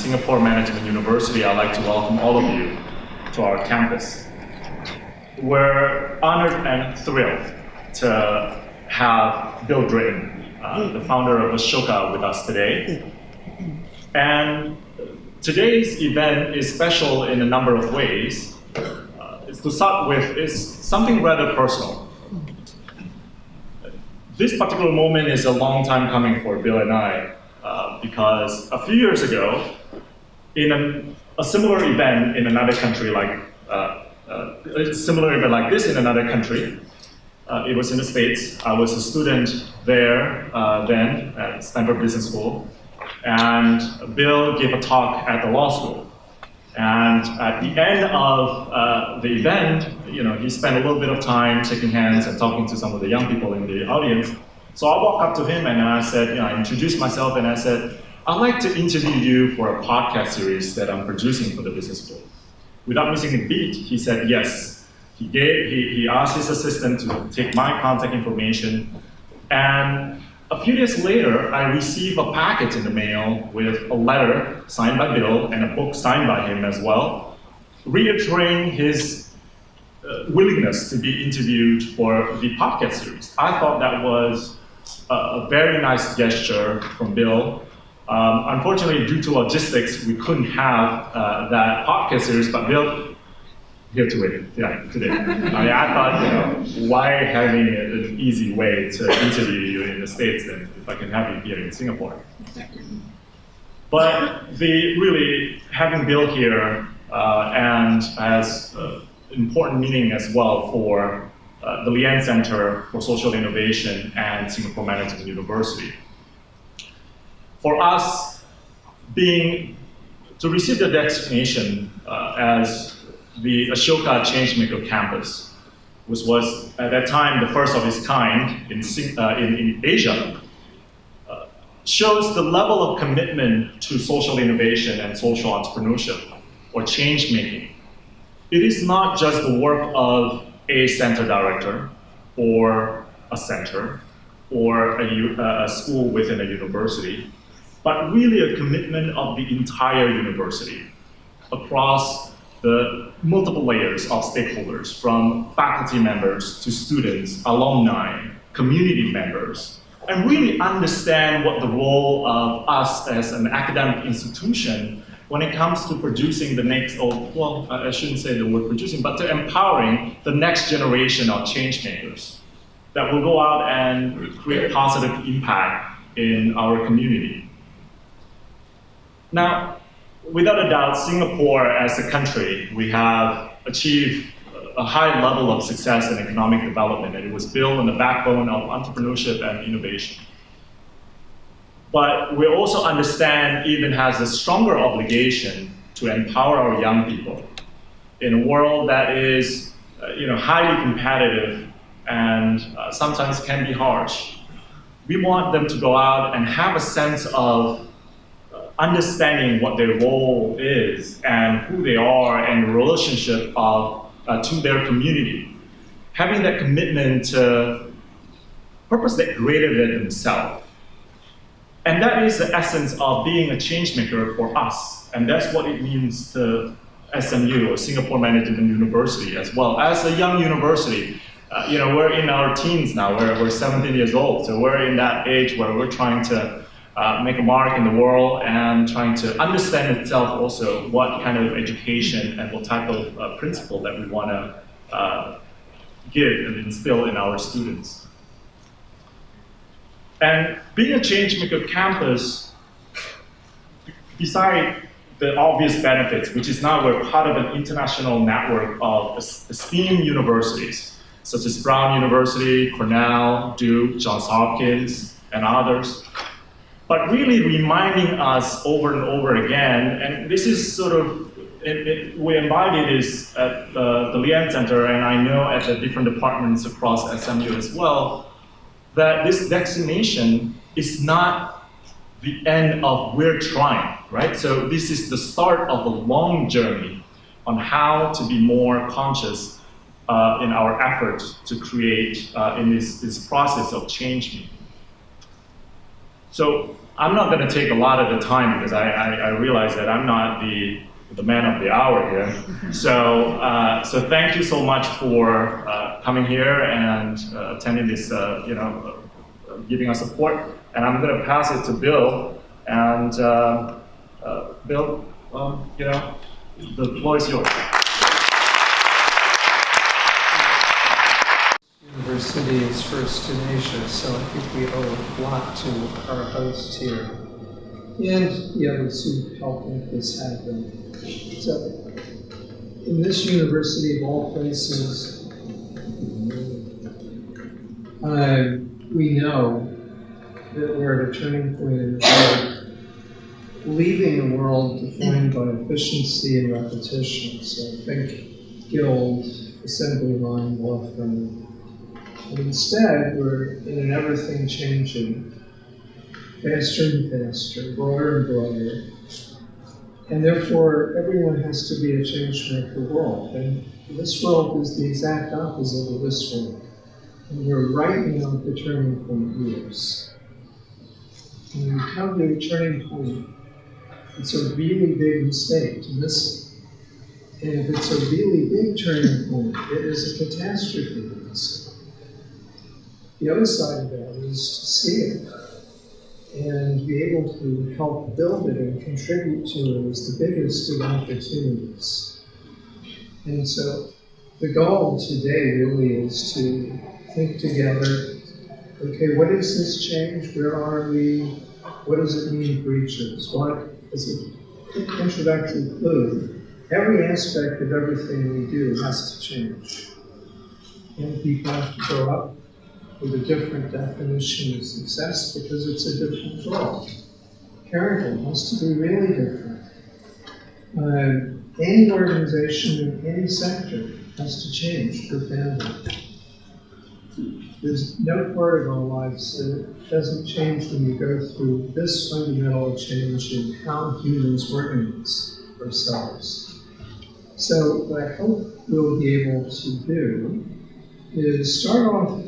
Singapore Management University, I'd like to welcome all of you to our campus. We're honored and thrilled to have Bill Drayton, the founder of Ashoka, with us today. And today's event is special in a number of ways. To start with, is something rather personal. This particular moment is a long time coming for Bill and I, because a few years ago, in a similar event in another country, like a similar event like this in another country, it was in the States. I was a student there then at Stanford Business School, and Bill gave a talk at the law school. And at the end of the event, he spent a little bit of time shaking hands and talking to some of the young people in the audience. So I walked up to him and I said, I introduced myself and I said, I'd like to interview you for a podcast series that I'm producing for the business school. Without missing a beat, he said yes. He asked his assistant to take my contact information, and a few days later, I received a package in the mail with a letter signed by Bill and a book signed by him as well, reiterating his willingness to be interviewed for the podcast series. I thought that was a very nice gesture from Bill. Unfortunately, due to logistics, we couldn't have that podcast series, but Bill, here today. I thought, why having an easy way to interview you in the States than if I can have you here in Singapore? But really having Bill here and has important meaning as well for the Lian Center for Social Innovation and Singapore Management University. For us, to receive the designation as the Ashoka Changemaker Campus, which was at that time the first of its kind in Asia, shows the level of commitment to social innovation and social entrepreneurship, or change making. It is not just the work of a center director, or a center, or a school within a university, but really a commitment of the entire university across the multiple layers of stakeholders, from faculty members to students, alumni, community members, and really understand what the role of us as an academic institution when it comes to producing the next, I shouldn't say the word producing, but to empowering the next generation of change makers that will go out and create positive impact in our community. Now, without a doubt, Singapore as a country, we have achieved a high level of success in economic development, and it was built on the backbone of entrepreneurship and innovation. But we also understand it even has a stronger obligation to empower our young people in a world that is highly competitive and sometimes can be harsh. We want them to go out and have a sense of understanding what their role is and who they are and the relationship to their community. Having that commitment to purpose that greater than themselves. And that is the essence of being a change maker for us. And that's what it means to SMU, or Singapore Management University, as well. As a young university, we're in our teens now, we're 17 years old. So we're in that age where we're trying to make a mark in the world and trying to understand itself also what kind of education and what type of principle that we want to give and instill in our students. And being a changemaker campus, beside the obvious benefits, which is now we're part of an international network of esteemed universities, such as Brown University, Cornell, Duke, Johns Hopkins, and others. But really reminding us over and over again, and this is sort of, we embodied this at the Lian Center, and I know at the different departments across SMU as well, that this designation is not the end of we're trying, right? So this is the start of a long journey on how to be more conscious in our efforts to create in this process of change making. So I'm not going to take a lot of the time because I realize that I'm not the man of the hour here. So thank you so much for coming here and attending this, giving us support. And I'm going to pass it to Bill. And Bill, the floor is yours. University is first in Asia, so I think we owe a lot to our hosts here and the others who helped make this happen. So, in this university of all places, we know that we're at a turning point in our leaving a world defined by efficiency and repetition. So think guild, assembly line, law firm. And instead, we're in an everything changing, faster and faster, broader and broader. And therefore, everyone has to be a change maker world. And this world is the exact opposite of this world. And we're right now at the turning point years. When you come to a turning point, it's a really big mistake to miss it. And if it's a really big turning point, it is a catastrophe to miss it. The other side of that is to see it and be able to help build it and contribute to it is the biggest of opportunities. And so the goal today really is to think together, okay, what is this change? Where are we? What does it mean for each of us? What is an introductory clue? Every aspect of everything we do has to change. And people have to grow up with a different definition of success because it's a different world. Parenting has to be really different. Any organization in any sector has to change profoundly. There's no part of our lives that doesn't change when you go through this fundamental change in how humans organize ourselves. So what I hope we'll be able to do is start off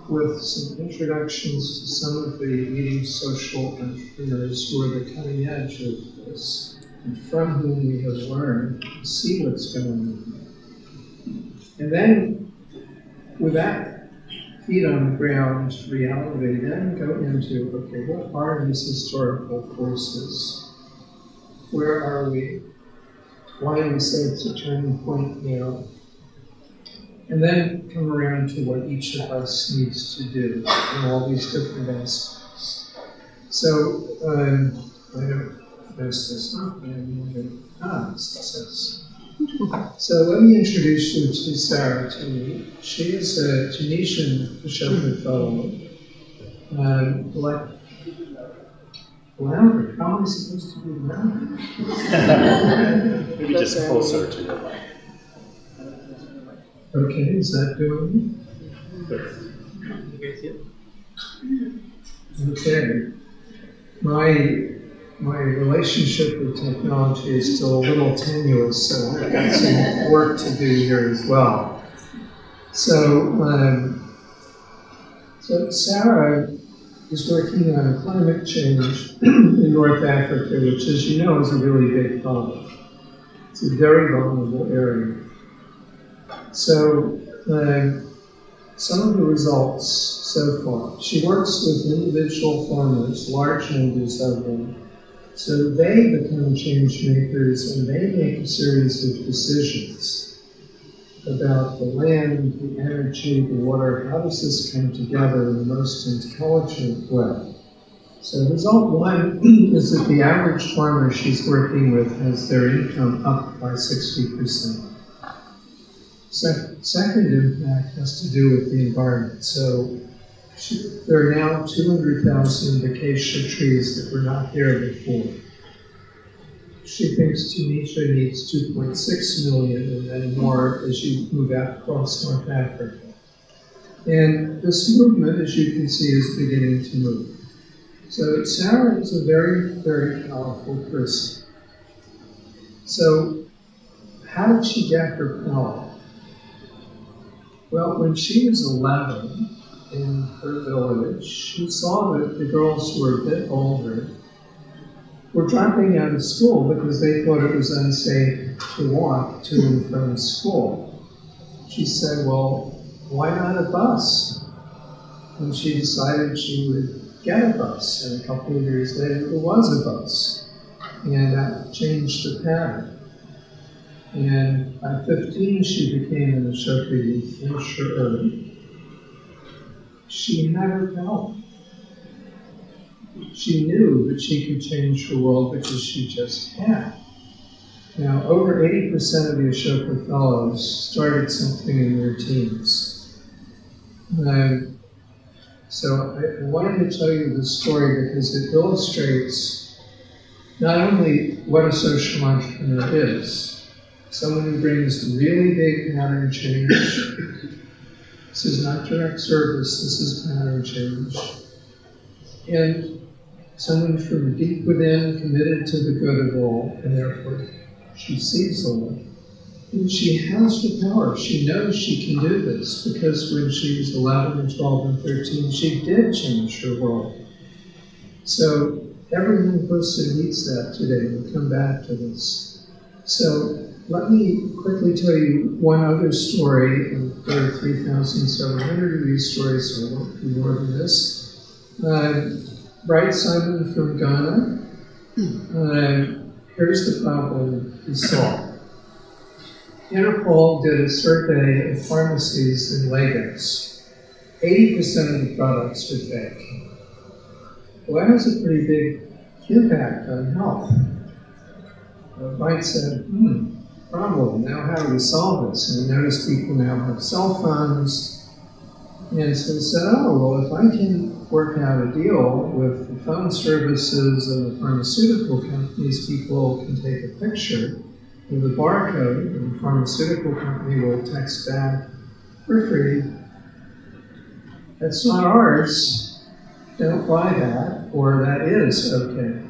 with some introductions to some of the leading social entrepreneurs who are the cutting edge of this, and from whom we have learned to see what's going on. And then, with that feet on the ground reality, then go into, okay, what are these historical forces? Where are we? Why do we say it's a turning point now? And then come around to what each of us needs to do in all these different aspects. So, I don't mess this up, success. So let me introduce you to Sarah Toomey. She is a Tunisian Ashoka fellow. Louder, how am I supposed to be louder? Maybe just closer to the mic. Okay, is that doing it? Okay. My relationship with technology is still a little tenuous, so I've got some work to do here as well. So Sarah is working on climate change in North Africa, which, as you know, is a really big problem. It's a very vulnerable area. So, some of the results so far. She works with individual farmers, large numbers of them, so they become change makers and they make a series of decisions about the land, the energy, the water. How does this come together in the most intelligent way? So result one is that the average farmer she's working with has their income up by 60%. Second impact has to do with the environment. So there are now 200,000 acacia trees that were not there before. She thinks Tunisia needs 2.6 million and then more as you move out across North Africa. And this movement, as you can see, is beginning to move. So Sarah is a very, very powerful person. So how did she get her power? Well, when she was 11, in her village who saw that the girls who were a bit older were dropping out of school because they thought it was unsafe to walk to and from school. She said, well, why not a bus? And she decided she would get a bus, and a couple of years later there was a bus, and that changed the pattern. And by 15 she became an Ashoka youth insurer. She had her help. She knew that she could change her world because she just had. Now, over 80% of the Ashoka Fellows started something in their teens. So I wanted to tell you this story because it illustrates not only what a social entrepreneur is, someone who brings really big pattern change. This is not direct service, this is pattern change. And someone from deep within, committed to the good of all, and therefore she sees all. And she has the power. She knows she can do this because when she was 11 and 12 and 13, she did change her world. So every young person needs that today. We'll come back to this. So let me quickly tell you one other story, and there are 3,700 of these stories, so I won't do more than this. Bright Simon from Ghana. Here's the problem he saw. Interpol did a survey of pharmacies in Lagos. 80% of the products were fake. Well, that has a pretty big impact on health. Bright said, problem, now how do we solve this? And we noticed people now have cell phones. And so he said, oh, well, if I can work out a deal with the phone services and the pharmaceutical companies, people can take a picture with a barcode, and the pharmaceutical company will text back for free. That's not ours. Don't buy that, or that is okay.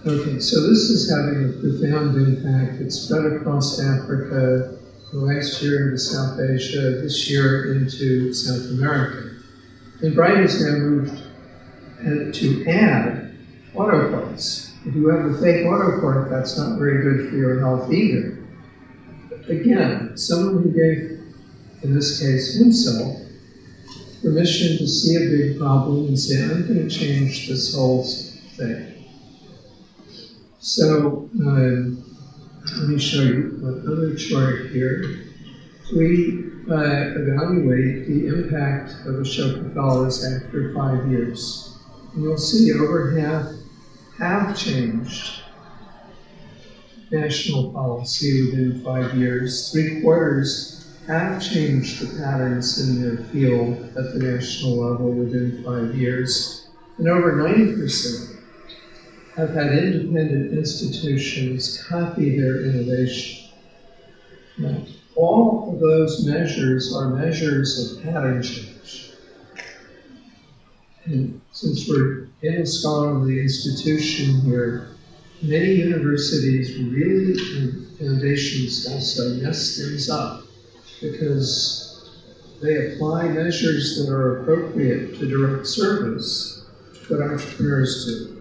Okay, so this is having a profound impact. It's spread across Africa, last year into South Asia, this year into South America. And Bright has now moved to add auto parts. If you have a fake auto part, that's not very good for your health either. Again, someone who gave, in this case, himself, permission to see a big problem and say, I'm going to change this whole thing. So, let me show you another chart here. We evaluate the impact of Ashoka Fellows after 5 years. And you'll see over half have changed national policy within 5 years. 3/4 have changed the patterns in their field at the national level within 5 years. And over 90% have had independent institutions copy their innovation. Now, all of those measures are measures of pattern change. And since we're in a scholarly institution here, many universities really, and foundations also, mess things up because they apply measures that are appropriate to direct service, which what entrepreneurs do.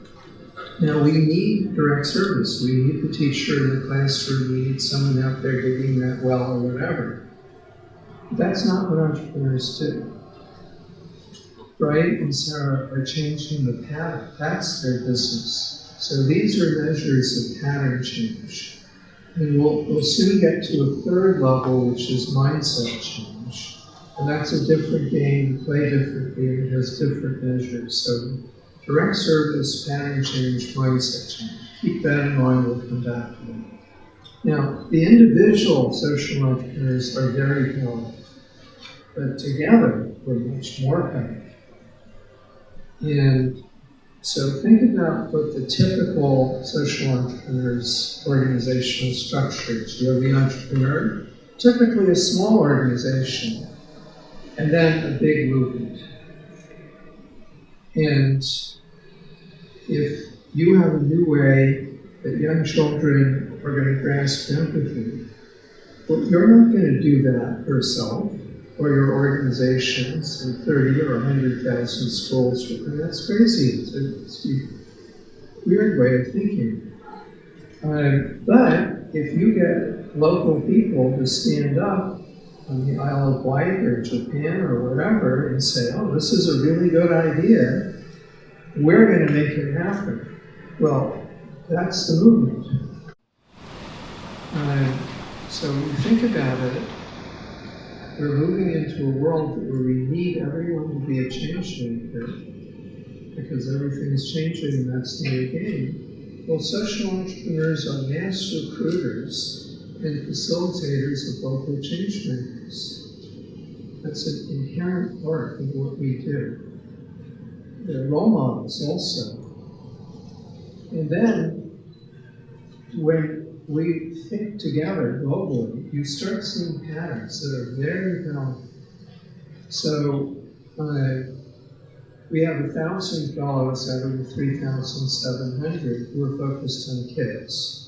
Now, we need direct service. We need the teacher in the classroom. We need someone out there digging that well or whatever. But that's not what entrepreneurs do. Bright and Sarah are changing the pattern. That's their business. So these are measures of pattern change. And we'll soon get to a third level, which is mindset change. And that's a different game, play differently, and it has different measures. So direct service, pattern change, mindset change. Keep that in mind, we'll come back to that. Now, the individual social entrepreneurs are very powerful, but together we're much more powerful. And so think about what the typical social entrepreneur's organizational structure is. You have the entrepreneur, typically a small organization, and then a big movement. And if you have a new way that young children are going to grasp empathy, well, you're not going to do that yourself. or your organizations in 30 or 100,000 schools. And that's crazy. It's a weird way of thinking. But if you get local people to stand up on the Isle of Wight or Japan or wherever and say, oh, this is a really good idea, we're going to make it happen. Well, that's the movement. So when you think about it, we're moving into a world where we need everyone to be a change maker because everything's changing and that's the new game. Well, social entrepreneurs are mass recruiters and facilitators of local change makers. That's an inherent part of what we do. They're role models also. And then, when we think together globally, you start seeing patterns that are very powerful. So, we have 1,000 fellows out of the 3,700 who are focused on kids.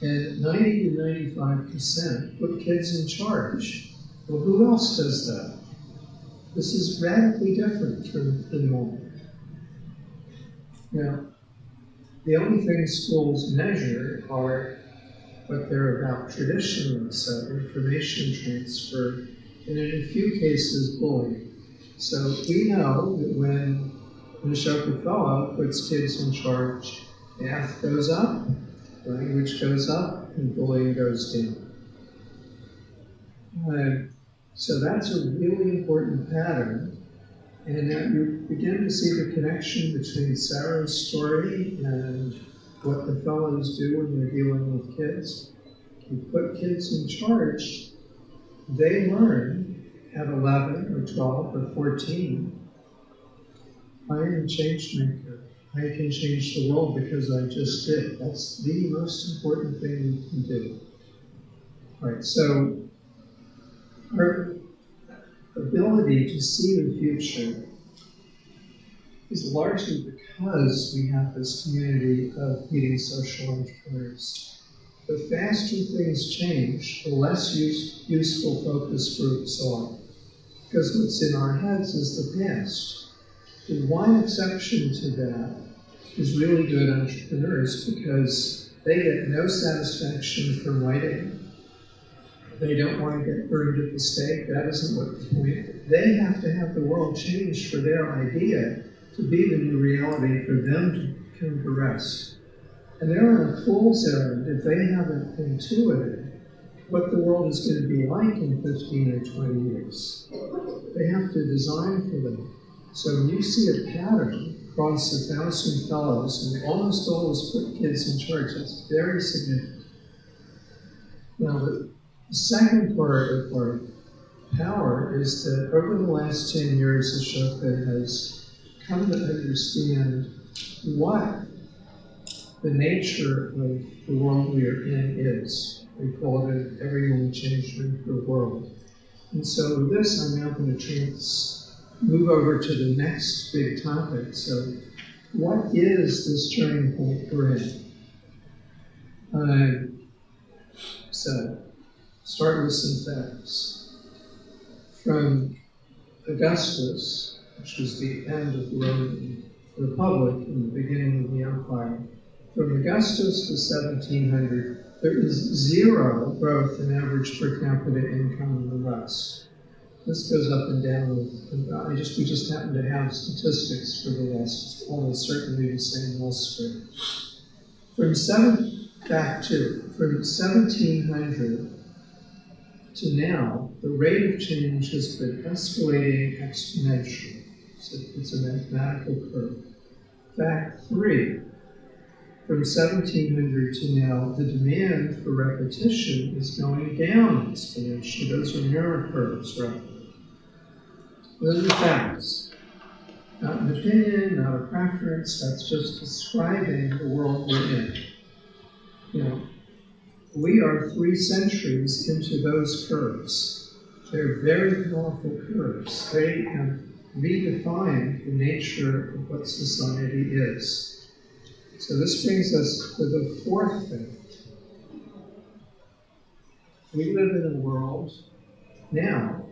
And 90 to 95% put kids in charge. Well, who else does that? This is radically different from the norm. Now, the only things schools measure are what they're about traditionally, so information transfer, and in a few cases, bullying. So we know that when an Ashoka fellow puts kids in charge, math goes up, language goes up, and bullying goes down. So that's a really important pattern. And you begin to see the connection between Sarah's story and what the fellows do when they're dealing with kids. You put kids in charge, they learn at 11 or 12 or 14, I am a change maker. I can change the world because I just did. That's the most important thing you can do. All right, so our ability to see the future is largely because we have this community of leading social entrepreneurs. The faster things change, the less useful focus groups are. Because what's in our heads is the past. The one exception to that is really good entrepreneurs because they get no satisfaction from writing. They don't want to get burned at the stake. That isn't what the point. They have to have the world change for their idea to be the new reality for them to come to rest. And they're on a fool's errand if they haven't intuited what the world is going to be like in 15 or 20 years. They have to design for them. So when you see a pattern across 1,000 fellows, and almost always put kids in charge, that's very significant. Now, the second part of our power is that over the last 10 years, Ashoka has come to understand what the nature of the world we are in is. We call it an everyone change maker world. And so with this, I'm now going to move over to the next big topic. So what is this turning point we're in? So start with some facts. From Augustus, which was the end of the Roman Republic and the beginning of the empire, from Augustus to 1700, there is zero growth in average per capita income in the West. This goes up and down. We just happen to have statistics for the West. It's almost certainly the same elsewhere. From 1700 to now, the rate of change has been escalating exponentially. So it's a mathematical curve. Fact 3. From 1700 to now, the demand for repetition is going down exponentially. Those are mirror curves, right? Those are facts. Not an opinion, not a preference, that's just describing the world we're in. You know, we are 3 centuries into those curves. They're very powerful curves. They have redefined the nature of what society is. So this brings us to the fourth thing. We live in a world now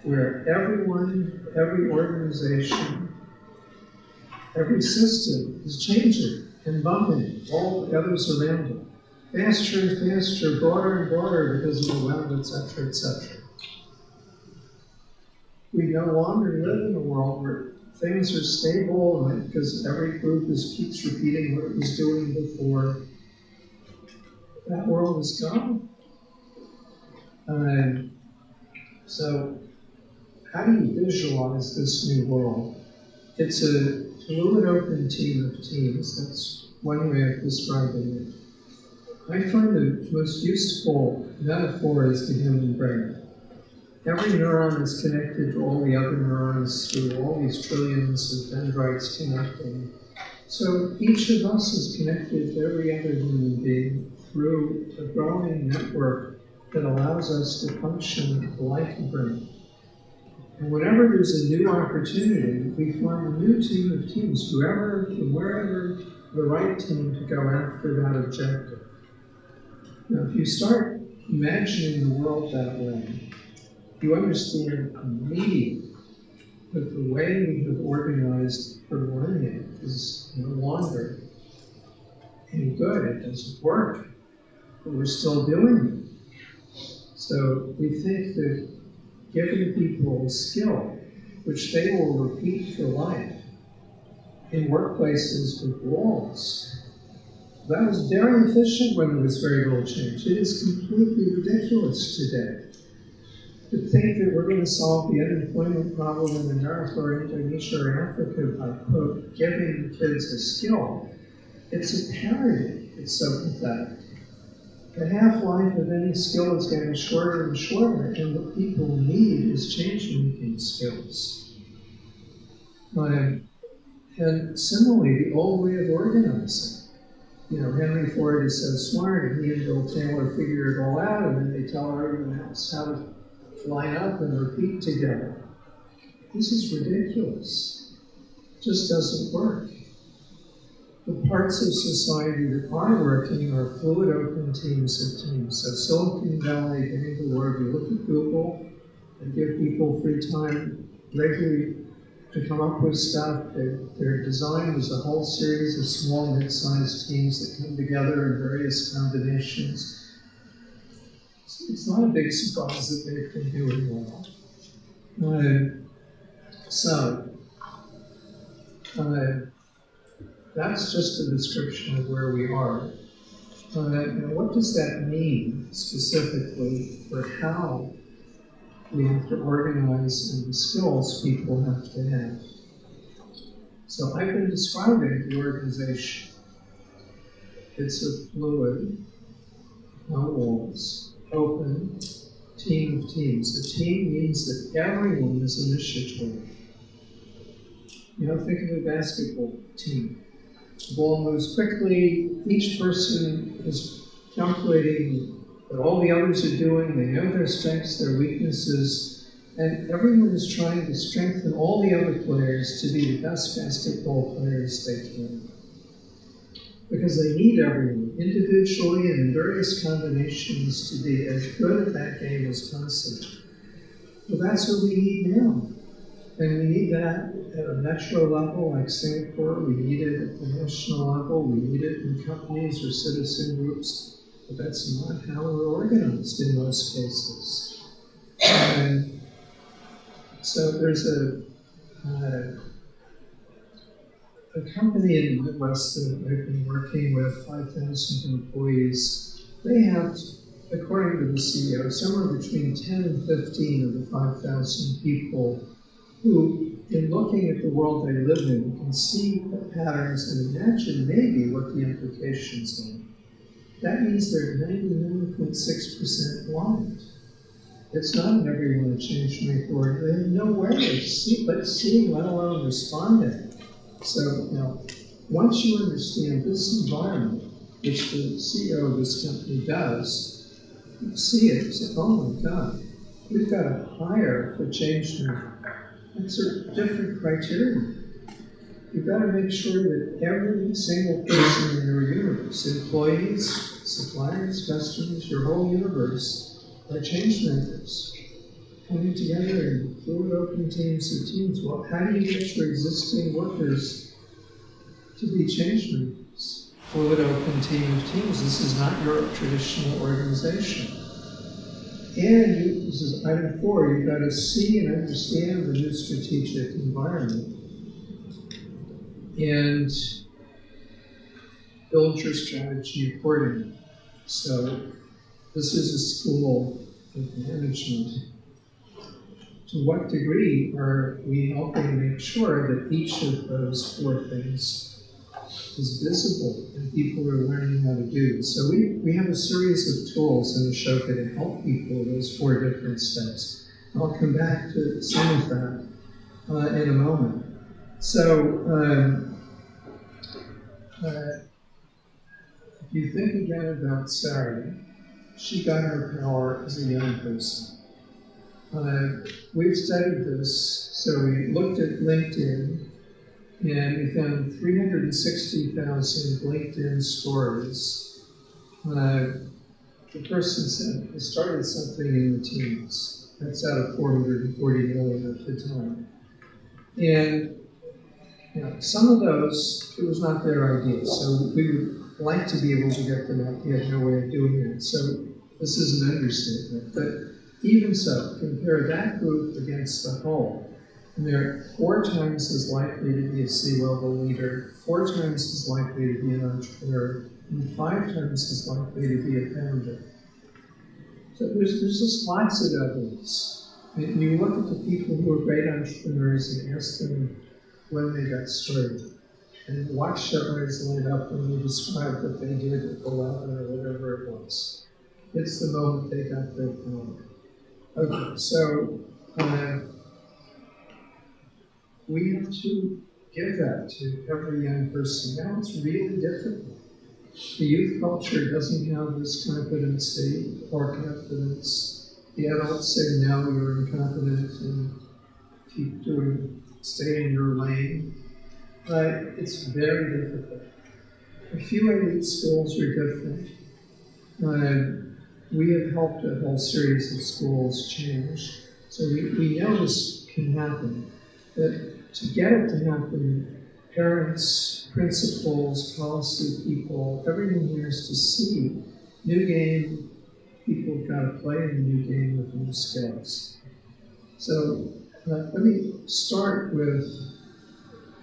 where everyone, every organization, every system is changing and bumping all the others around it. Faster and faster, broader and broader because of the web, etc., etc. We no longer live in a world where things are stable because every group keeps repeating what it was doing before. That world is gone. So, how do you visualize this new world? It's a fluid, open team of teams. That's one way of describing it. I find the most useful metaphor is the human brain. Every neuron is connected to all the other neurons through all these trillions of dendrites connecting. So each of us is connected to every other human being through a growing network that allows us to function like a brain. And whenever there's a new opportunity, we form a new team of teams, whoever, from wherever, the right team to go after that objective. Now, if you start imagining the world that way, you understand immediately that the way we have organized for millennia is no longer any good. It doesn't work, but we're still doing it. So we think that giving people a skill, which they will repeat for life, in workplaces with walls, that was very efficient when there was very little change. It is completely ridiculous today to think that we're going to solve the unemployment problem in America or Indonesia or Africa by, quote, giving the kids a skill. It's a parody. It's so pathetic. The half-life of any skill is getting shorter and shorter, and what people need is change-making skills. And similarly, the old way of organizing. You know, Henry Ford is so smart, and he and Bill Taylor figure it all out, and then they tell everyone else how to line up and repeat together. This is ridiculous. It just doesn't work. The parts of society that are working are fluid, open teams of teams. So Silicon Valley, getting the word, you look at Google, and give people free time regularly to come up with stuff. Their design was a whole series of small, mid-sized teams that come together in various combinations. It's not a big surprise that they've been doing well. That's just a description of where we are. Now, what does that mean specifically for how we have to organize and the skills people have to have? So I've been describing the organization. It's a fluid, no walls, open team of teams. A team means that everyone is initiative. You know, think of a basketball team. The ball moves quickly, each person is calculating what all the others are doing, they know their strengths, their weaknesses, and everyone is trying to strengthen all the other players to be the best basketball players they can. Because they need everyone, individually and in various combinations, to be as good at that game as possible. Well, that's what we need now. And we need that at a metro level like Singapore, we need it at the national level, we need it in companies or citizen groups, but that's not how we're organized in most cases. And so there's a company in the Midwest that I've been working with, 5,000 employees. They have, according to the CEO, somewhere between 10 and 15 of the 5,000 people who, in looking at the world they live in, can see the patterns and imagine maybe what the implications are. That means they're 99.6% blind. It's not an everyone change my authority. They have no way of seeing, let alone responding. So, you know, once you understand this environment, which the CEO of this company does, you see it, you say, oh my God, we've got to hire for change management. That's a different criteria. You've got to make sure that every single person in your universe, employees, suppliers, customers, your whole universe, are change makers. coming together in fluid open teams or teams. Well, how do you get your existing workers to be change makers? Fluid open team of teams. This is not your traditional organization. And this is item 4, you've got to see and understand the new strategic environment and build your strategy accordingly. So this is a school of management. To what degree are we helping make sure that each of those 4 things is visible and people are learning how to do? So we have a series of tools in Ashoka to help people with those 4 different steps. I'll come back to some of that in a moment. So if you think again about Sarah, she got her power as a young person. We've studied this, so we looked at LinkedIn, and we found 360,000 LinkedIn stories. The person said, I started something in the teens. That's out of 440 million at the time. And some of those, it was not their idea, so we would like to be able to get them out. We have no way of doing it. So this is an understatement. But even so, compare that group against the whole. And they're 4 times as likely to be a C-level leader, 4 times as likely to be an entrepreneur, and 5 times as likely to be a founder. So there's just lots of evidence. And you look at the people who are great entrepreneurs and ask them when they got started, and watch their eyes light up when they describe what they did at 11 or whatever it was. It's the moment they got their power. Okay, so we have to give that to every young person. Now it's really difficult. The youth culture doesn't have this competency or confidence. The adults say, no, you're incompetent and keep stay in your lane. It's very difficult. A few elite schools are different. We have helped a whole series of schools change. So we know this can happen. But to get it to happen, parents, principals, policy people, everyone here is to see new game. People have got to play in the new game with new skills. So let me start with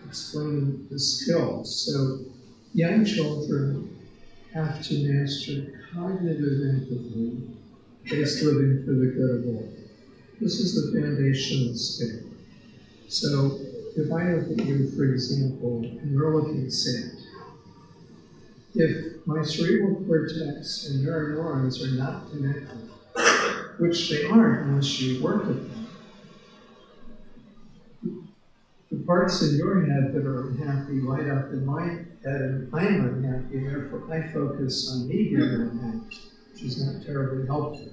explaining the skills. So young children have to master cognitive empathy based living for the good of all. This is the foundational skill. So if I look at you, for example, and you're looking sad, if my cerebral cortex and neural neurons are not connected, which they aren't unless you work at them, the parts in your head that are unhappy light up in my head, and I'm unhappy, and therefore I focus on me being unhappy, which is not terribly helpful.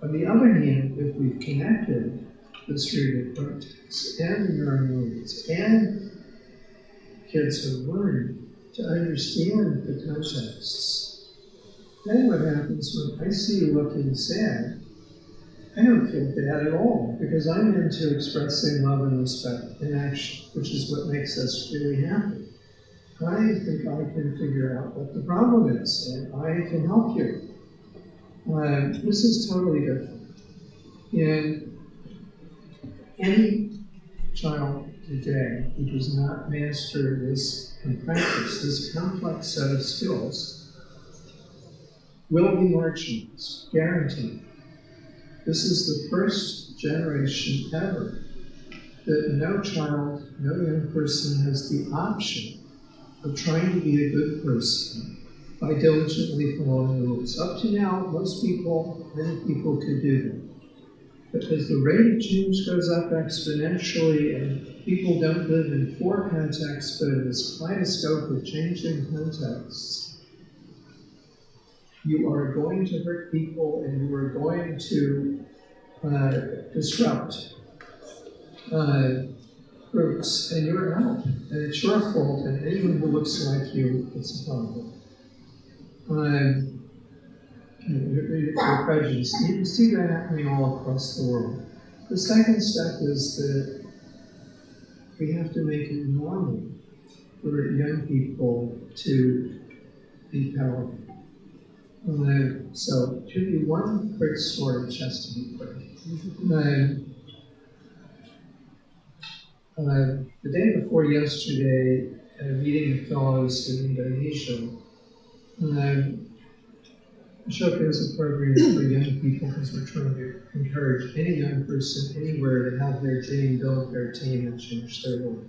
On the other hand, if we've connected the cerebral cortex and the neural neurons, and kids have learned to understand the contexts, then what happens when I see you looking sad, I don't feel bad at all, because I'm into expressing love and respect in action, which is what makes us really happy. I think I can figure out what the problem is, and I can help you. This is totally different. And any child today who does not master this and practice this complex set of skills will be marginalized, guaranteed. This is the first generation ever that no child, no young person has the option of trying to be a good person by diligently following the rules. Up to now, many people could do that. But as the rate of change goes up exponentially and people don't live in 4 contexts, but in this kaleidoscope of changing contexts, you are going to hurt people and you are going to disrupt groups, and you're out. And it's your fault, and anyone who looks like you, it's a problem. You're prejudiced. You can see that happening all across the world. The second step is that we have to make it normal for young people to be powerful. So, to give you one quick story, just to be quick. The day before yesterday, at a meeting of fellows in Indonesia, Ashoka is a program for young people because we're trying to encourage any young person anywhere to have their dream, build their team, and change their world.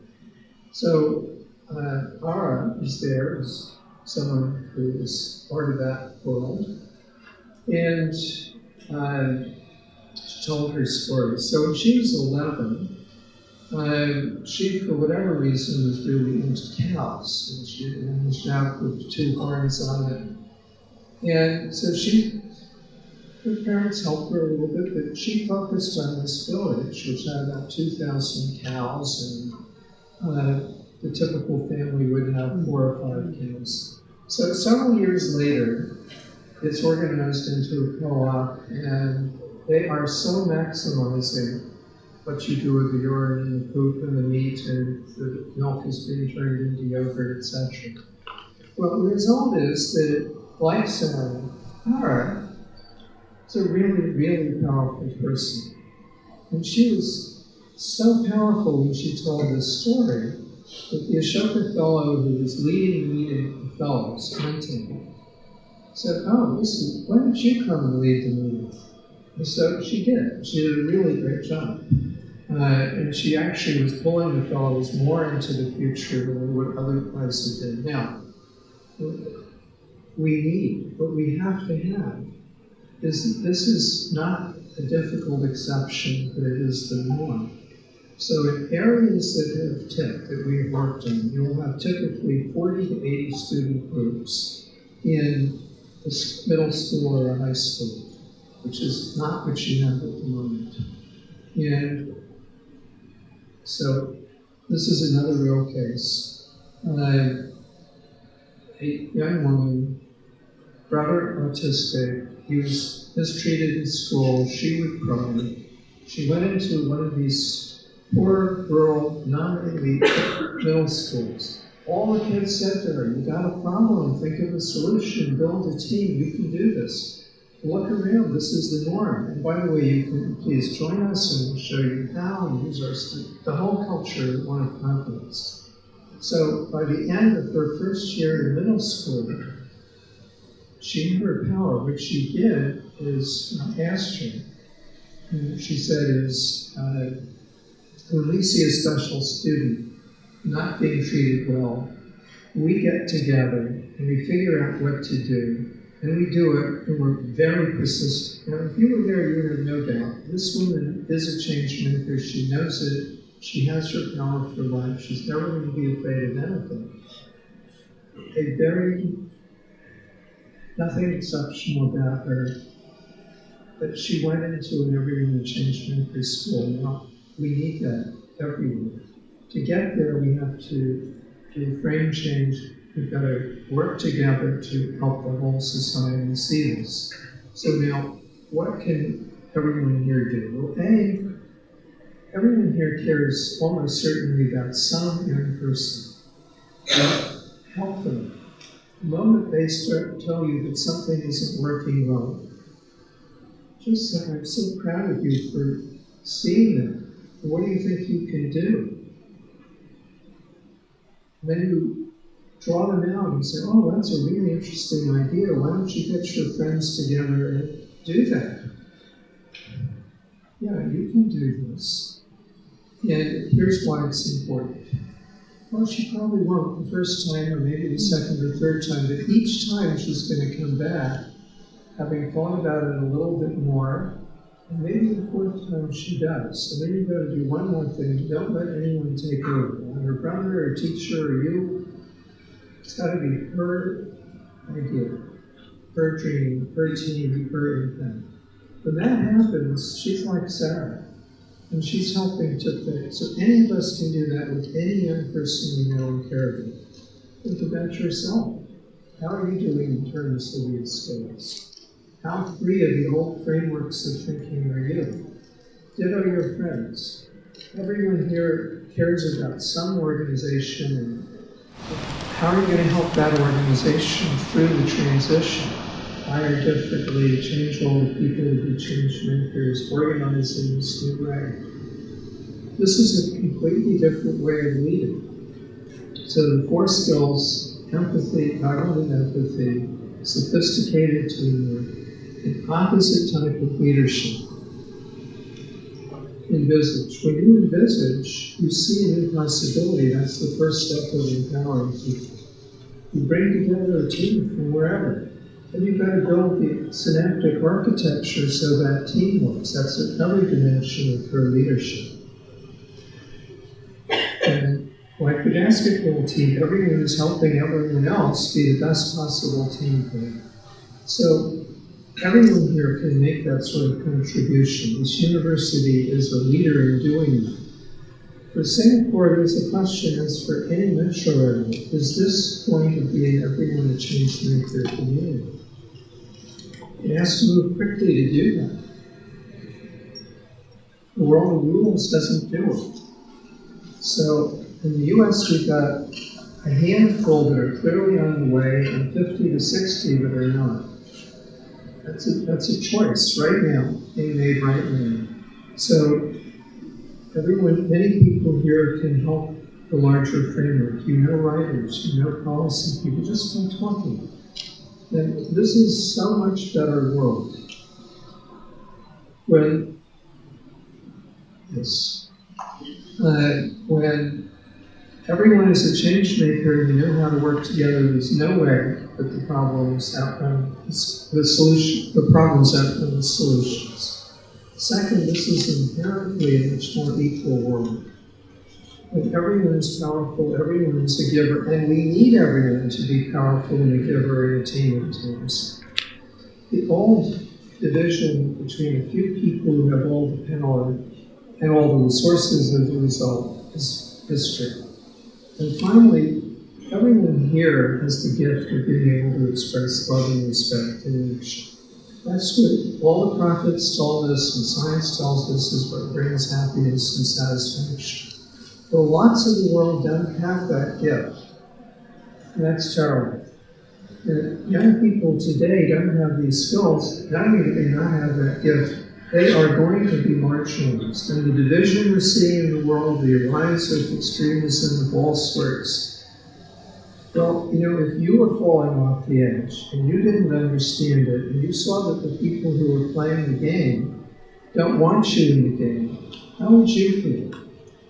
So, Ara is there as someone who is part of that world, and she told her story. So when she was 11, she, for whatever reason, was really into cows, and she had a shaft with 2 horns on it. And so her parents helped her a little bit, but she focused on this village, which had about 2,000 cows, and the typical family would have 4 or 5 cows. So several years later, it's organized into a co-op, and they are so maximizing what you do with the urine and the poop and the meat, and the milk is being turned into yogurt, etc. Well, the result is that, like Sarah is a really, really powerful person. And she was so powerful when she told this story that the Ashoka fellow who was leading the meeting of fellows, hunting, said, "Oh, listen, why don't you come and lead the meeting?" And so she did. She did a really great job. And she actually was pulling the fellows more into the future than they would otherwise have been. Now, what we have to have is that this is not a difficult exception, but it is the norm. So in areas that have tipped, that we've worked on, you'll have typically 40 to 80 student groups in a middle school or a high school, which is not what you have at the moment. And so this is another real case. A young woman, brother autistic, he was mistreated in school, she would cry. She went into one of these poor rural, non-elite middle schools. All the kids said to her, "You got a problem, think of a solution, build a team, you can do this. Look around, this is the norm. And by the way, you can please join us and we'll show you how and use the whole culture of one of confidence." So by the end of her first year in middle school, she knew her power. What she did is asked her, and she said is, when we see a special student not being treated well, we get together and we figure out what to do. And we do it, and we're very persistent. Now, if you were there, you would have no doubt. This woman is a change maker. She knows it. She has her power for life. She's never going to be afraid of anything. Nothing exceptional about her. But she went into an everyone change maker school. Now, we need that everywhere. To get there, we have to do frame change. We've got to work together to help the whole society see this. So now, what can everyone here do? Well, everyone here cares almost certainly about some young person. Help them. The moment they start to tell you that something isn't working well, just say, "I'm so proud of you for seeing that. What do you think you can do?" Then you draw them out and say, "Oh, that's a really interesting idea. Why don't you get your friends together and do that?" Yeah, you can do this. And here's why it's important. Well, she probably won't the first time, or maybe the second or third time, but each time she's going to come back, having thought about it a little bit more, and maybe the fourth time she does. And then you've got to do one more thing. Don't let anyone take over. Her brother, or teacher, or you. It's got to be her idea, her dream, her team, her impact. When that happens, she's like Sarah, and she's helping to fix. So any of us can do that with any young person we know and care about. Think about yourself. How are you doing in terms of these skills? How free of the old frameworks of thinking are you? Ditto your friends. Everyone here cares about some organization and how are you going to help that organization through the transition? Hire differently, change all the people to be change makers, organize in this new way. This is a completely different way of leading. So the 4 skills, empathy, cognitive empathy, sophisticated teamwork, an opposite type of leadership. Envisage. When you envisage, you see a new possibility. That's the first step of empowering people. You bring together a team from wherever. Then you've got to build the synaptic architecture so that team works. That's another dimension of her leadership. And like the basketball team, everyone is helping everyone else be the best possible team player. So everyone here can make that sort of contribution. This university is a leader in doing that. For Singapore, there's a question as for any metro area, is this going to be an everyone a change maker community? It has to move quickly to do that. The world of rules doesn't do it. So in the US, we've got a handful that are clearly on the way and 50 to 60 that are not. That's a choice right now, being made right now. So many people here can help the larger framework. You know writers, you know policy people, just by talking. And this is so much better world. When everyone is a change maker and you know how to work together, there's no way that the problems outcome the problems outcome the solutions. Second, this is inherently a much more equal world. When everyone is powerful, everyone is a giver, and we need everyone to be powerful and a giver in a team of teams. The old division between a few people who have all the power and all the resources as a result is history. And finally, everyone here has the gift of being able to express love and respect and leadership. That's what all the prophets told us and science tells us is what brings happiness and satisfaction. But lots of the world don't have that gift. And that's terrible. And young people today don't have these skills. Not only do they not have that gift, they are going to be marginalized. And the division we're seeing in the world, the rise of extremism of all sorts, well, if you were falling off the edge and you didn't understand it, and you saw that the people who were playing the game don't want you in the game, how would you feel?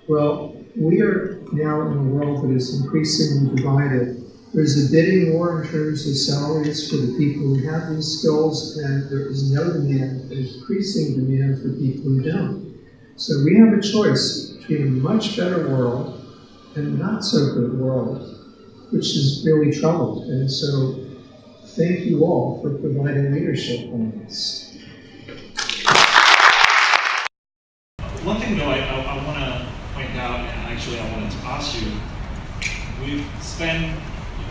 Well, we are now in a world that is increasingly divided. There's a bidding war in terms of salaries for the people who have these skills, and there is no demand, there's increasing demand for people who don't. So we have a choice between a much better world and a not so good world, which is really troubled. And so thank you all for providing leadership on this. One thing though I want to point out, and actually I wanted to ask you, we've spent,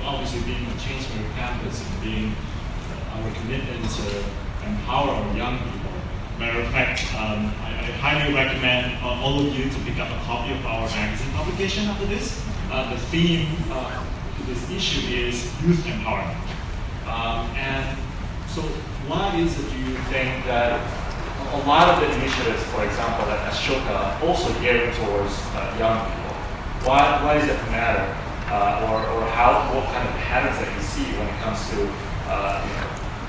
obviously being a Change-maker campus and being our commitment to empower our young people. Matter of fact, I highly recommend all of you to pick up a copy of our magazine publication after this. The theme to this issue is youth empowerment. And so why is it, do you think, that a lot of the initiatives, for example, at Ashoka, also geared towards young people? Why does it matter? Or what kind of patterns that you see when it comes to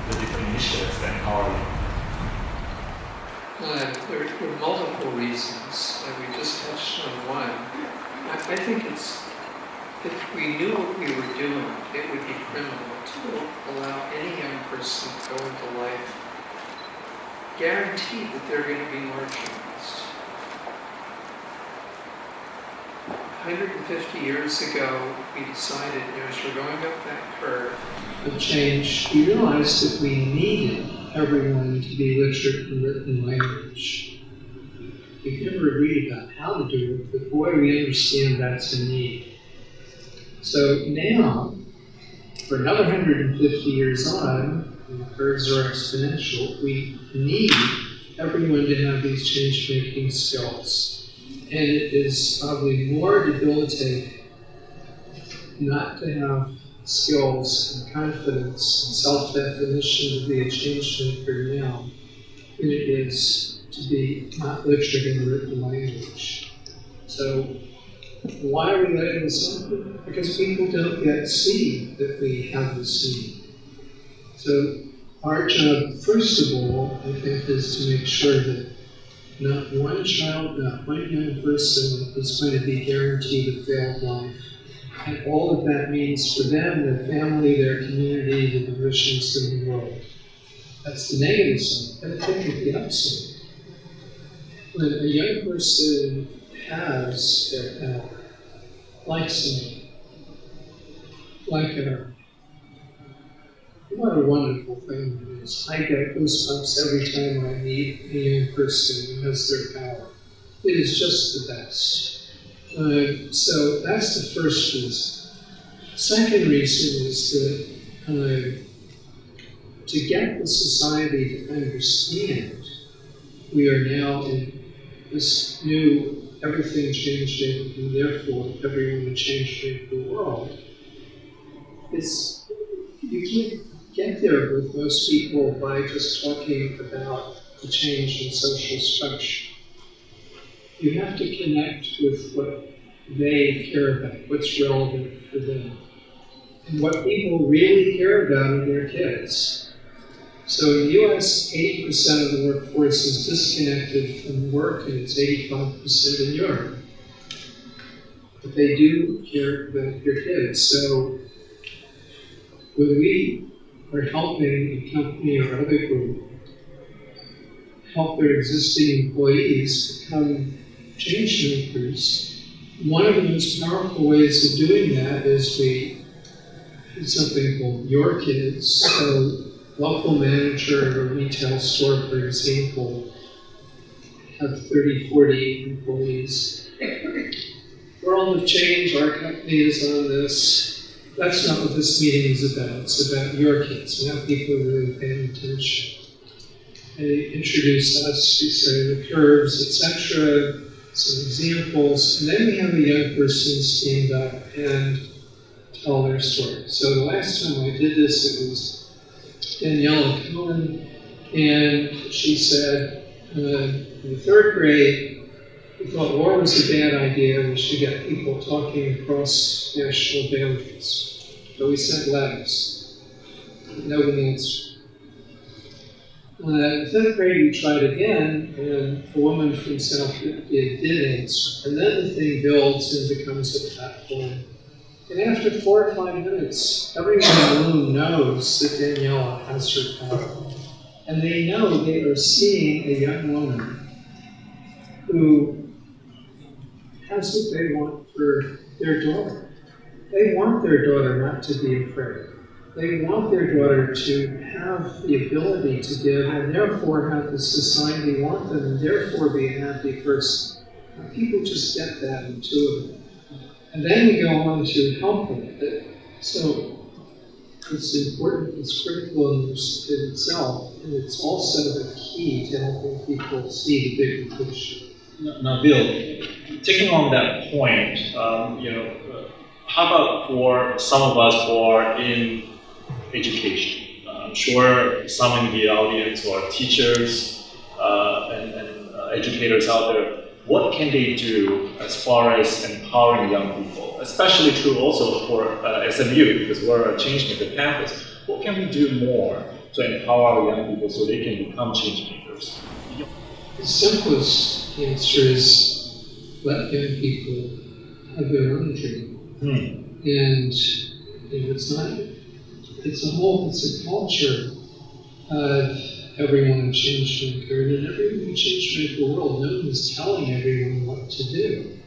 the different initiatives that empower you? There are multiple reasons, and we just touched on one. I think if we knew what we were doing, it would be criminal to allow any young person to go into life guaranteed that they're going to be marginalized. 150 years ago, we decided, as we're going up that curve of change, we realized that we needed everyone to be literate in written language. We've never agreed about how to do it, but boy, we understand that's a need. So now, for another 150 years on, and the curves are exponential, we need everyone to have these change-making skills. And it is probably more debilitating not to have skills and confidence and self-definition to be a change maker now than it is to be not literate in written language. So why are we letting this happen? Because people don't yet see that we have this need. So our job, first of all, I think, is to make sure that not one child, not one young person is going to be guaranteed a failed life. And all that that means for them, their family, their community, the divisions in the world. That's the negative side. But think of the upside. When a young person has their power, like somebody, like our, what a wonderful thing it is. I get goosebumps every time I meet a young person who has their power. It is just the best. So that's the first reason. Second reason is that to get the society to understand we are now in this new everything changed and therefore everyone will change the world. You can't get there with most people by just talking about the change in social structure. You have to connect with what they care about, what's relevant for them. And what people really care about are their kids. So in the US, 80% of the workforce is disconnected from work, and it's 85% in Europe. But they do care about their kids. So when we are helping a company or other group help their existing employees become change makers, one of the most powerful ways of doing that is we do something called Your Kids. So local manager of a retail store, for example, have 30, 40 employees. World of Change, our company is on this. That's not what this meeting is about. It's about your kids. Now people are really paying attention. They introduce us, we say the curves, etc., some examples, and then we have a young person stand up and tell their story. So the last time I did this, it was Daniela Cohen, and she said, in the third grade, we thought war was a bad idea, we should get people talking across national boundaries. So we sent letters. Nobody answered. In the fifth grade, we tried again, and a woman from South India did answer. And then the thing builds and becomes a platform. And after 4 or 5 minutes, everyone in the room knows that Daniela has her power. And they know they are seeing a young woman who has what they want for their daughter. They want their daughter not to be afraid. They want their daughter to have the ability to give and therefore have the society want them and therefore be a happy person. People just get that intuitively. And then we go on to help them. So it's important, it's critical in itself, and it's also the key to helping people see the bigger picture. Now, Bill, taking on that point, how about for some of us who are in education? I'm sure some in the audience who are teachers and educators out there. What can they do as far as empowering young people? Especially true also for SMU, because we're a change maker campus. What can we do more to empower our young people so they can become change makers? The simplest answer is let young people have their own dream. And it's a culture of everyone in change maker, and everyone in change maker world, no one is telling everyone what to do.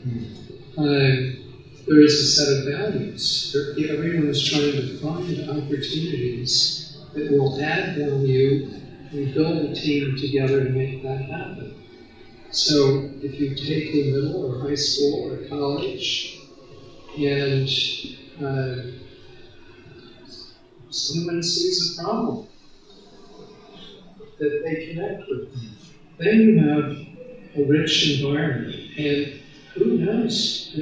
There is a set of values. Everyone is trying to find opportunities that will add value and build a team together to make that happen. So if you take a middle or high school or college and someone sees a problem that they connect with, then you have a rich environment. And who knows?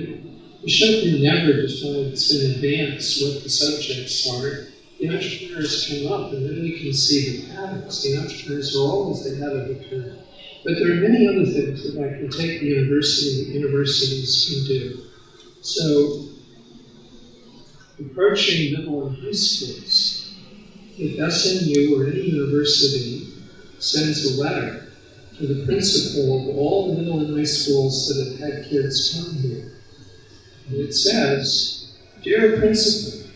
Ashoka never decides in advance what the subjects are. The entrepreneurs come up, and then we can see the patterns. The entrepreneurs are always ahead of the curve. But there are many other things that I can take the university, that universities can do. So, approaching middle and high schools, if SMU or any university sends a letter to the principal of all the middle and high schools that have had kids come here, and it says, "Dear principal,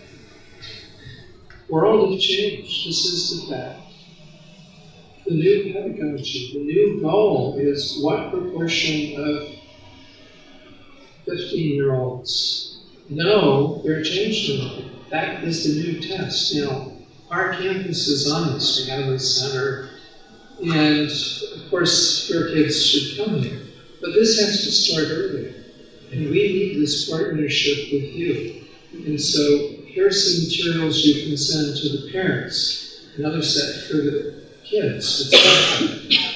world have changed. This is the fact. The new pedagogy, the new goal is what proportion of 15-year-olds know they're changing. That is the new test." Now, our campus is on this. We have a center, and of course, your kids should come here. But this has to start early, and we need this partnership with you. And so, here are some materials you can send to the parents, another set for the kids, etc.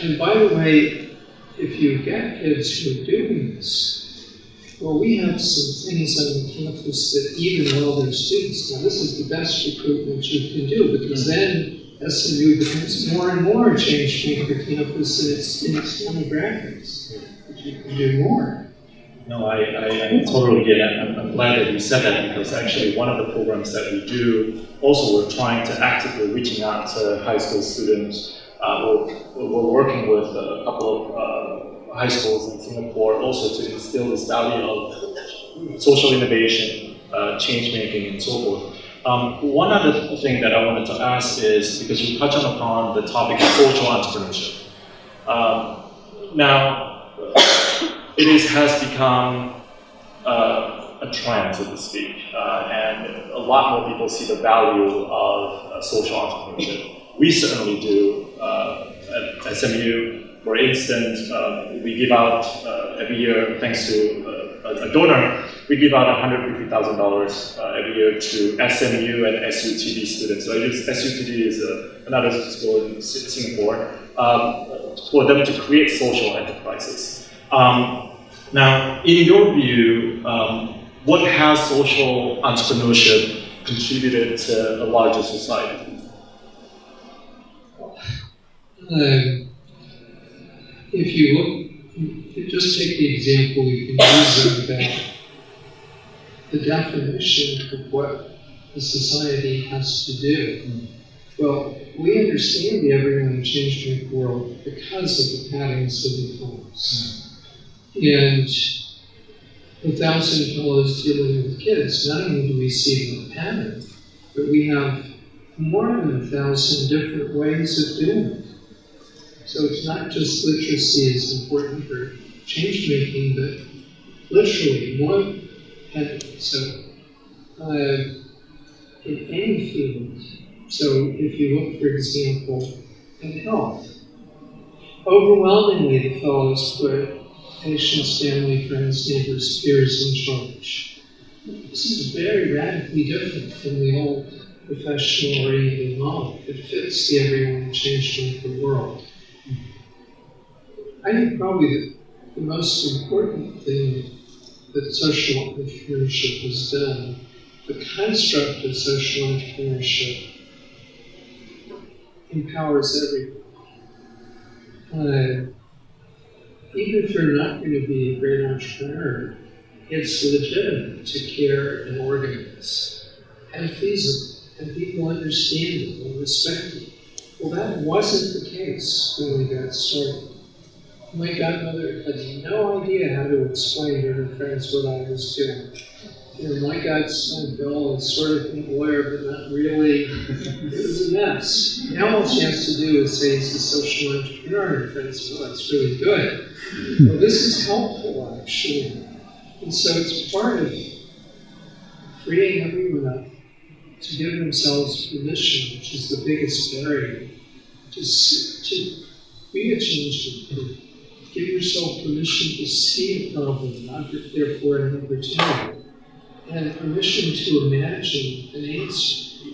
And by the way, if you get kids who are doing this, well, we have some things on the campus that even while they're students, now this is the best recruitment you can do, because then SMU becomes more and more a change maker campus in its demographics. But you can do more. No, I totally get it. I'm glad that you said that, because actually one of the programs that we do, also we're trying to actively reaching out to high school students. We're working with a couple of high schools in Singapore also to instill this value of social innovation, change making, and so forth. One other thing that I wanted to ask is, because you touched upon the topic of social entrepreneurship. Now, it has become a trend, so to speak, and a lot more people see the value of social entrepreneurship. We certainly do at SMU. For instance, we give out every year, thanks to a donor, we give out $150,000 every year to SMU and SUTD students. So SUTD is another school in Singapore, for them to create social enterprises. Now, in your view, what has social entrepreneurship contributed to a larger society? If you just take the example you can use about the definition of what a society has to do. Well, we understand the everyone changing world because of the patterns of the times. And 1,000 fellows dealing with kids, not only do we see the pattern, but we have more than 1,000 different ways of doing it. So it's not just literacy is important for change making, but literally more. And so in any field, so if you look, for example, at health, overwhelmingly the fellows put patients, family, friends, neighbors, peers in charge. This is very radically different from the old professional-oriented model. It fits the everyone change-maker world. I think probably the most important thing that social entrepreneurship has done, the construct of social entrepreneurship, empowers everyone. Even if you're not going to be a great entrepreneur, it's legitimate to care and organize, and feasible, and people understand it and respect it. Well, that wasn't the case when we got started. My godmother had no idea how to explain to her friends what I was doing. You know, my godson Bill is sort of a lawyer, but not really. It was a mess. Now all she has to do is say he's a social entrepreneur, and her friends, well, that's really good. Well, this is helpful, actually. And so it's part of freeing everyone up to give themselves permission, which is the biggest barrier, to be a change maker. Give yourself permission to see a problem, not therefore an opportunity, and permission to imagine an answer.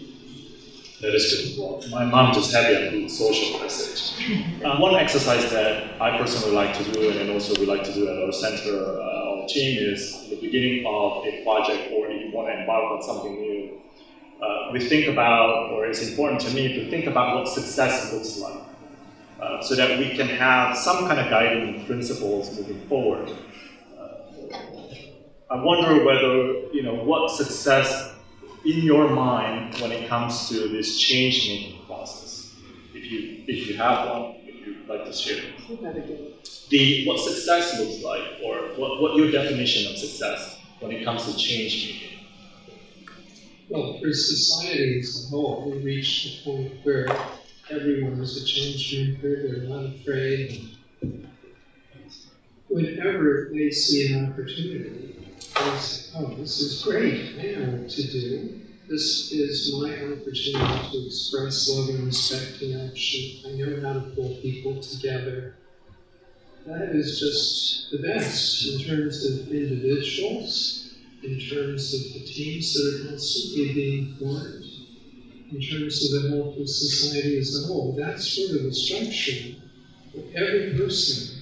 That is good. My mom just had a social message. One exercise that I personally like to do, and then also we like to do at our center, our team, is the beginning of a project, or if you want to embark on something new, we think about, or it's important to me to think about what success looks like, so that we can have some kind of guiding principles moving forward. I wonder whether, what success in your mind when it comes to this change-making process, if you have one, if you'd like to share. What success looks like, or what your definition of success when it comes to change-making. Well, for society as a whole, we reach the point where everyone is a change maker, they're not afraid. Whenever they see an opportunity, they say, oh, this is great, I know what to do. This is my opportunity to express love and respect in action. I know how to pull people together. That is just the best in terms of individuals, in terms of the teams that are constantly being formed, in terms of the health of society as a whole. That's sort of the structure for every person.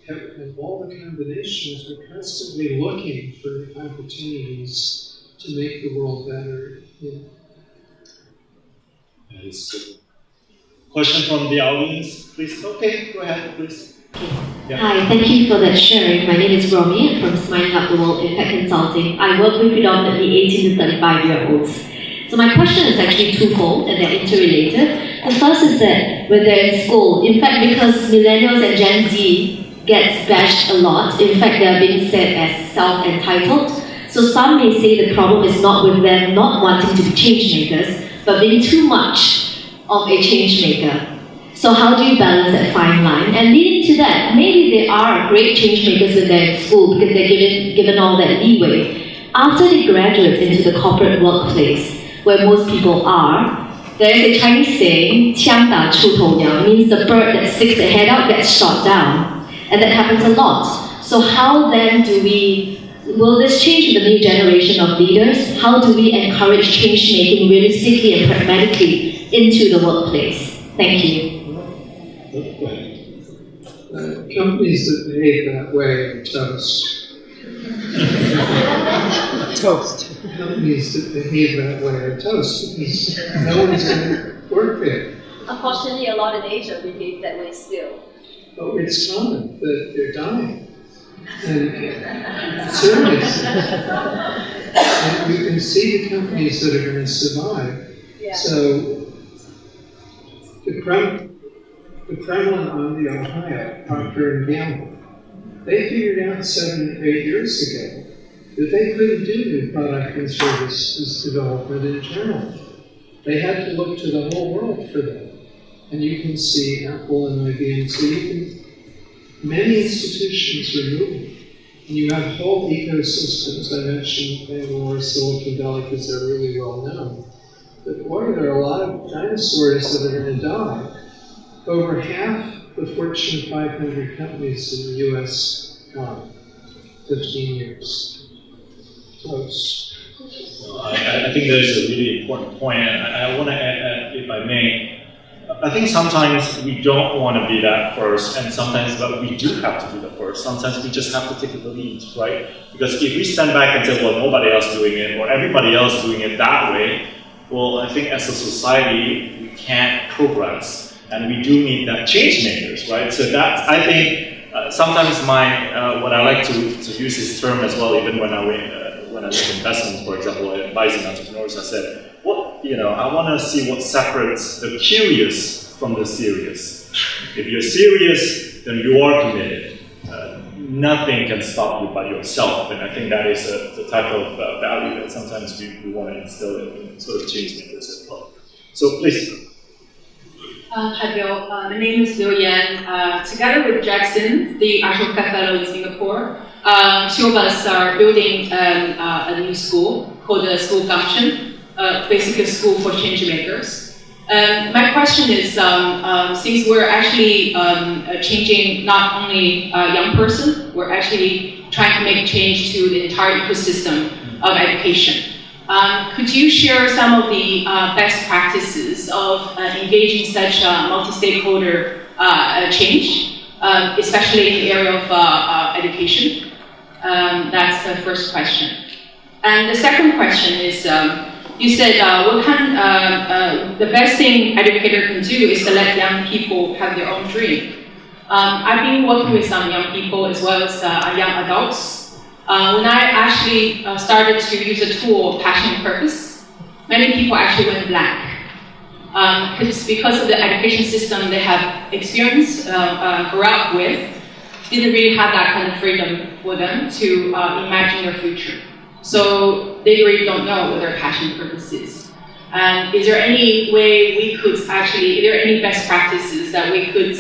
And all the combinations are constantly looking for opportunities to make the world better. Yeah. That is good. Question from the audience, please. Okay, go ahead, please. Yeah. Hi, thank you for that sharing. My name is Romy. I'm from Smiling Up the World Impact Consulting. I work with predominantly 18 to 35-year-olds. So my question is actually twofold, and they're interrelated. The first is that when they're in school, in fact, because millennials and Gen Z gets bashed a lot, in fact, they're being said as self-entitled. So some may say the problem is not with them not wanting to be change makers, but being too much of a change maker. So how do you balance that fine line? And leading to that, maybe they are great change makers when they're in school because they're given all that leeway. After they graduate into the corporate workplace, where most people are, there is a Chinese saying, 枪打出头鸟, means the bird that sticks the head out gets shot down. And that happens a lot. So how then will this change with the new generation of leaders? How do we encourage change making realistically and pragmatically into the workplace? Thank you. Companies that behave that way are toast. Toast. Companies that behave that way are toast because no one's going to work there. Unfortunately, a lot in Asia behave that way still. Oh, it's common that they're dying. And seriously. And you can see the companies that are going to survive. Yeah. So the Kremlin on the Ohio, Procter & Gamble, they figured out 7 or 8 years ago that they couldn't do new product and services development internally. They had to look to the whole world for that. And you can see Apple and IBM, so many institutions are moving. And you have whole ecosystems. I mentioned Bangalore, Silicon Valley, because they're really well known. But boy, there are a lot of dinosaurs that are going to die. Over half the Fortune 500 companies in the US gone. 15 years. Close. I think that is a really important point, and I want to add, if I may, I think sometimes we don't want to be that first, and sometimes we do have to be the first. Sometimes we just have to take the lead, right? Because if we stand back and say, well, nobody else doing it, or everybody else doing it that way, well, I think as a society, we can't progress, and we do need that change makers, right? So that, I think, sometimes when I like to use this term as well, even when I make investments, for example, advising entrepreneurs, I said, I want to see what separates the curious from the serious. If you're serious, then you are committed. Nothing can stop you but yourself, and I think that is the type of value that sometimes we want to instill in sort of change makers as well. So please. Hi Bill, my name is Liu Yan. Together with Jackson, the Ashoka fellow in Singapore, two of us are building a new school called the School Gumption, basically a school for change makers. My question is, since we're actually changing not only a young person, we're actually trying to make change to the entire ecosystem of education. Could you share some of the best practices of engaging such a multi-stakeholder change, especially in the area of education? That's the first question. And the second question is, you said the best thing educator can do is to let young people have their own dream. I've been working with some young people as well as young adults. When I actually started to use a tool, Passion and Purpose, many people actually went blank. Because of the education system they have experienced, grew up with, didn't really have that kind of freedom for them to imagine their future. So they really don't know what their passion and purpose is. And is there any way we could actually, are there any best practices that we could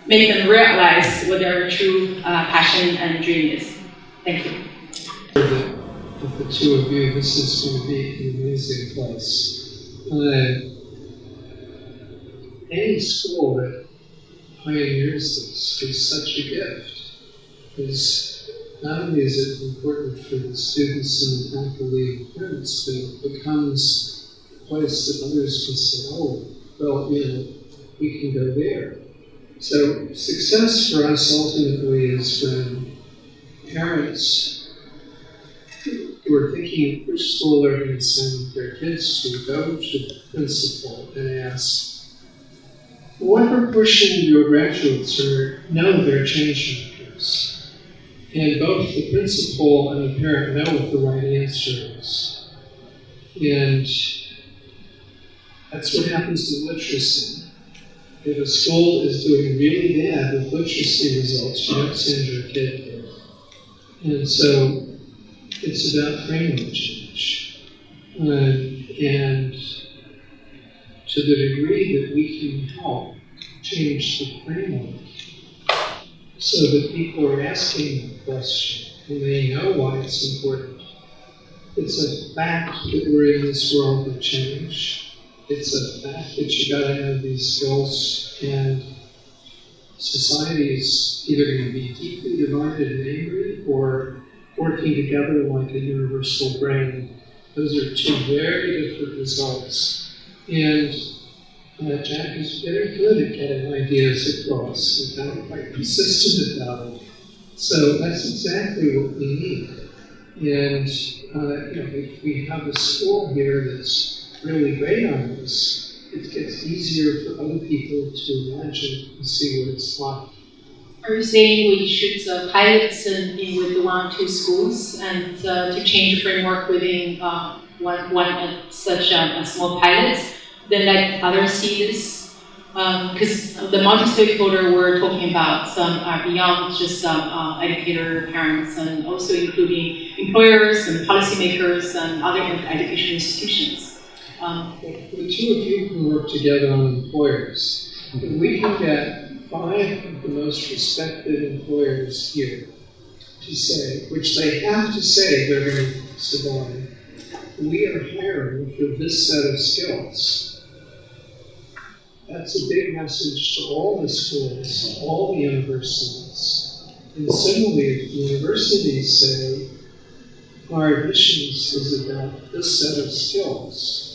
make them realize what their true passion and dream is? Thank you. Of the two of you, this is going to be an amazing place. Any school that pioneers this is such a gift. Because not only is it important for the students and the faculty and parents, but it becomes a place that others can say, oh, well, we can go there. So success for us ultimately is when parents who are thinking which school they're going to send their kids to go to the principal and ask, what proportion of your graduates know they're change makers? And both the principal and the parent know what the right answer is. And that's what happens with literacy. If a school is doing really bad with literacy results, you don't send your kid there. And so it's about framework change. And to the degree that we can help change the framework so that people are asking the question and they know why it's important. It's a fact that we're in this world of change. It's a fact that you gotta have these skills, and society is either going to be deeply divided and angry or working together like a universal brain. Those are two very different results. And Jack is very good at getting ideas across and kind of quite persistent about it. So that's exactly what we need. And if we have a school here that's really great on this, it gets easier for other people to imagine and see what it's like. Are you saying we should pilot with the 1 or 2 schools and to change the framework within such a small pilot, then let others see this? Because the multi-stakeholder we're talking about are beyond just educator, parents, and also including employers and policymakers and other education institutions. The two of you can work together on employers. If we can get 5 of the most respected employers here to say, which they have to say they're going to survive, we are hiring for this set of skills. That's a big message to all the schools, all the universities. And similarly, if universities say, our admissions is about this set of skills,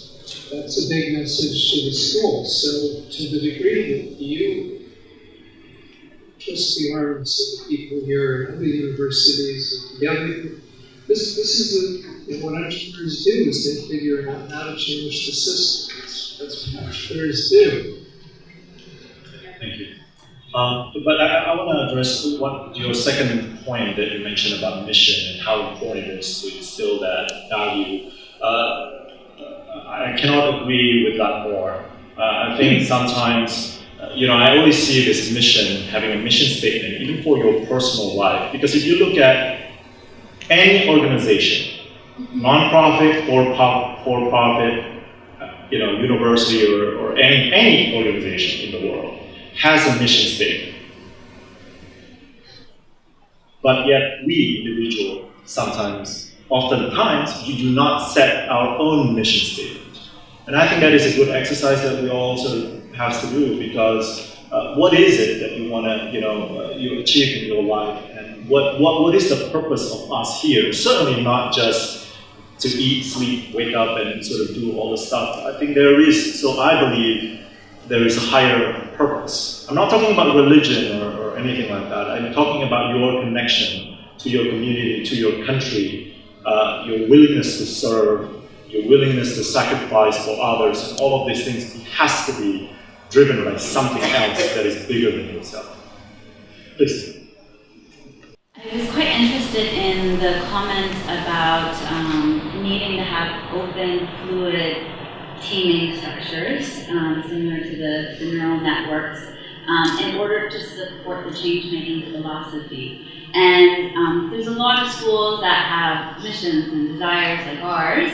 that's a big message to the schools. So to the degree that you twist the arms of the people here and other universities and together, this is what entrepreneurs do, is they figure out how to change the system. That's what entrepreneurs do. Thank you. But I want to address your second point that you mentioned about mission and how important it is to instill that value. I cannot agree with that more. I think sometimes, I always see this mission, having a mission statement, even for your personal life. Because if you look at any organization, non-profit or for-profit, university or any organization in the world, has a mission statement. But yet we, individuals, oftentimes, we do not set our own mission statement. And I think that is a good exercise that we all sort of have to do, because what is it that you want to, you achieve in your life, and what is the purpose of us here? Certainly not just to eat, sleep, wake up, and sort of do all the stuff. I think there is, so I believe there is a higher purpose. I'm not talking about religion or anything like that. I'm talking about your connection to your community, to your country, your willingness to serve, your willingness to sacrifice for others, and all of these things has to be driven by something else that is bigger than yourself. Please. I was quite interested in the comment about needing to have open, fluid teaming structures, similar to the neural networks, in order to support the change-making philosophy. And there's a lot of schools that have missions and desires like ours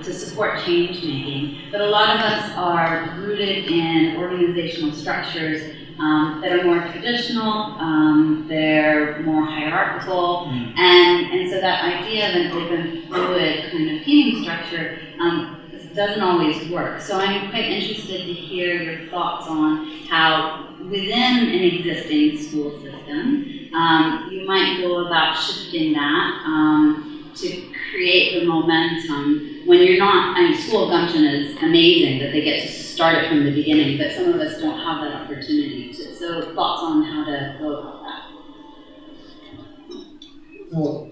to support change-making, but a lot of us are rooted in organizational structures that are more traditional, they're more hierarchical, and so that idea of an open, fluid kind of teaming structure doesn't always work. So I'm quite interested to hear your thoughts on how within an existing school system, you might go about shifting that to create the momentum when you're not, I mean, School of Gumption is amazing that they get to start it from the beginning, but some of us don't have that opportunity to. So thoughts on how to go about that? Well,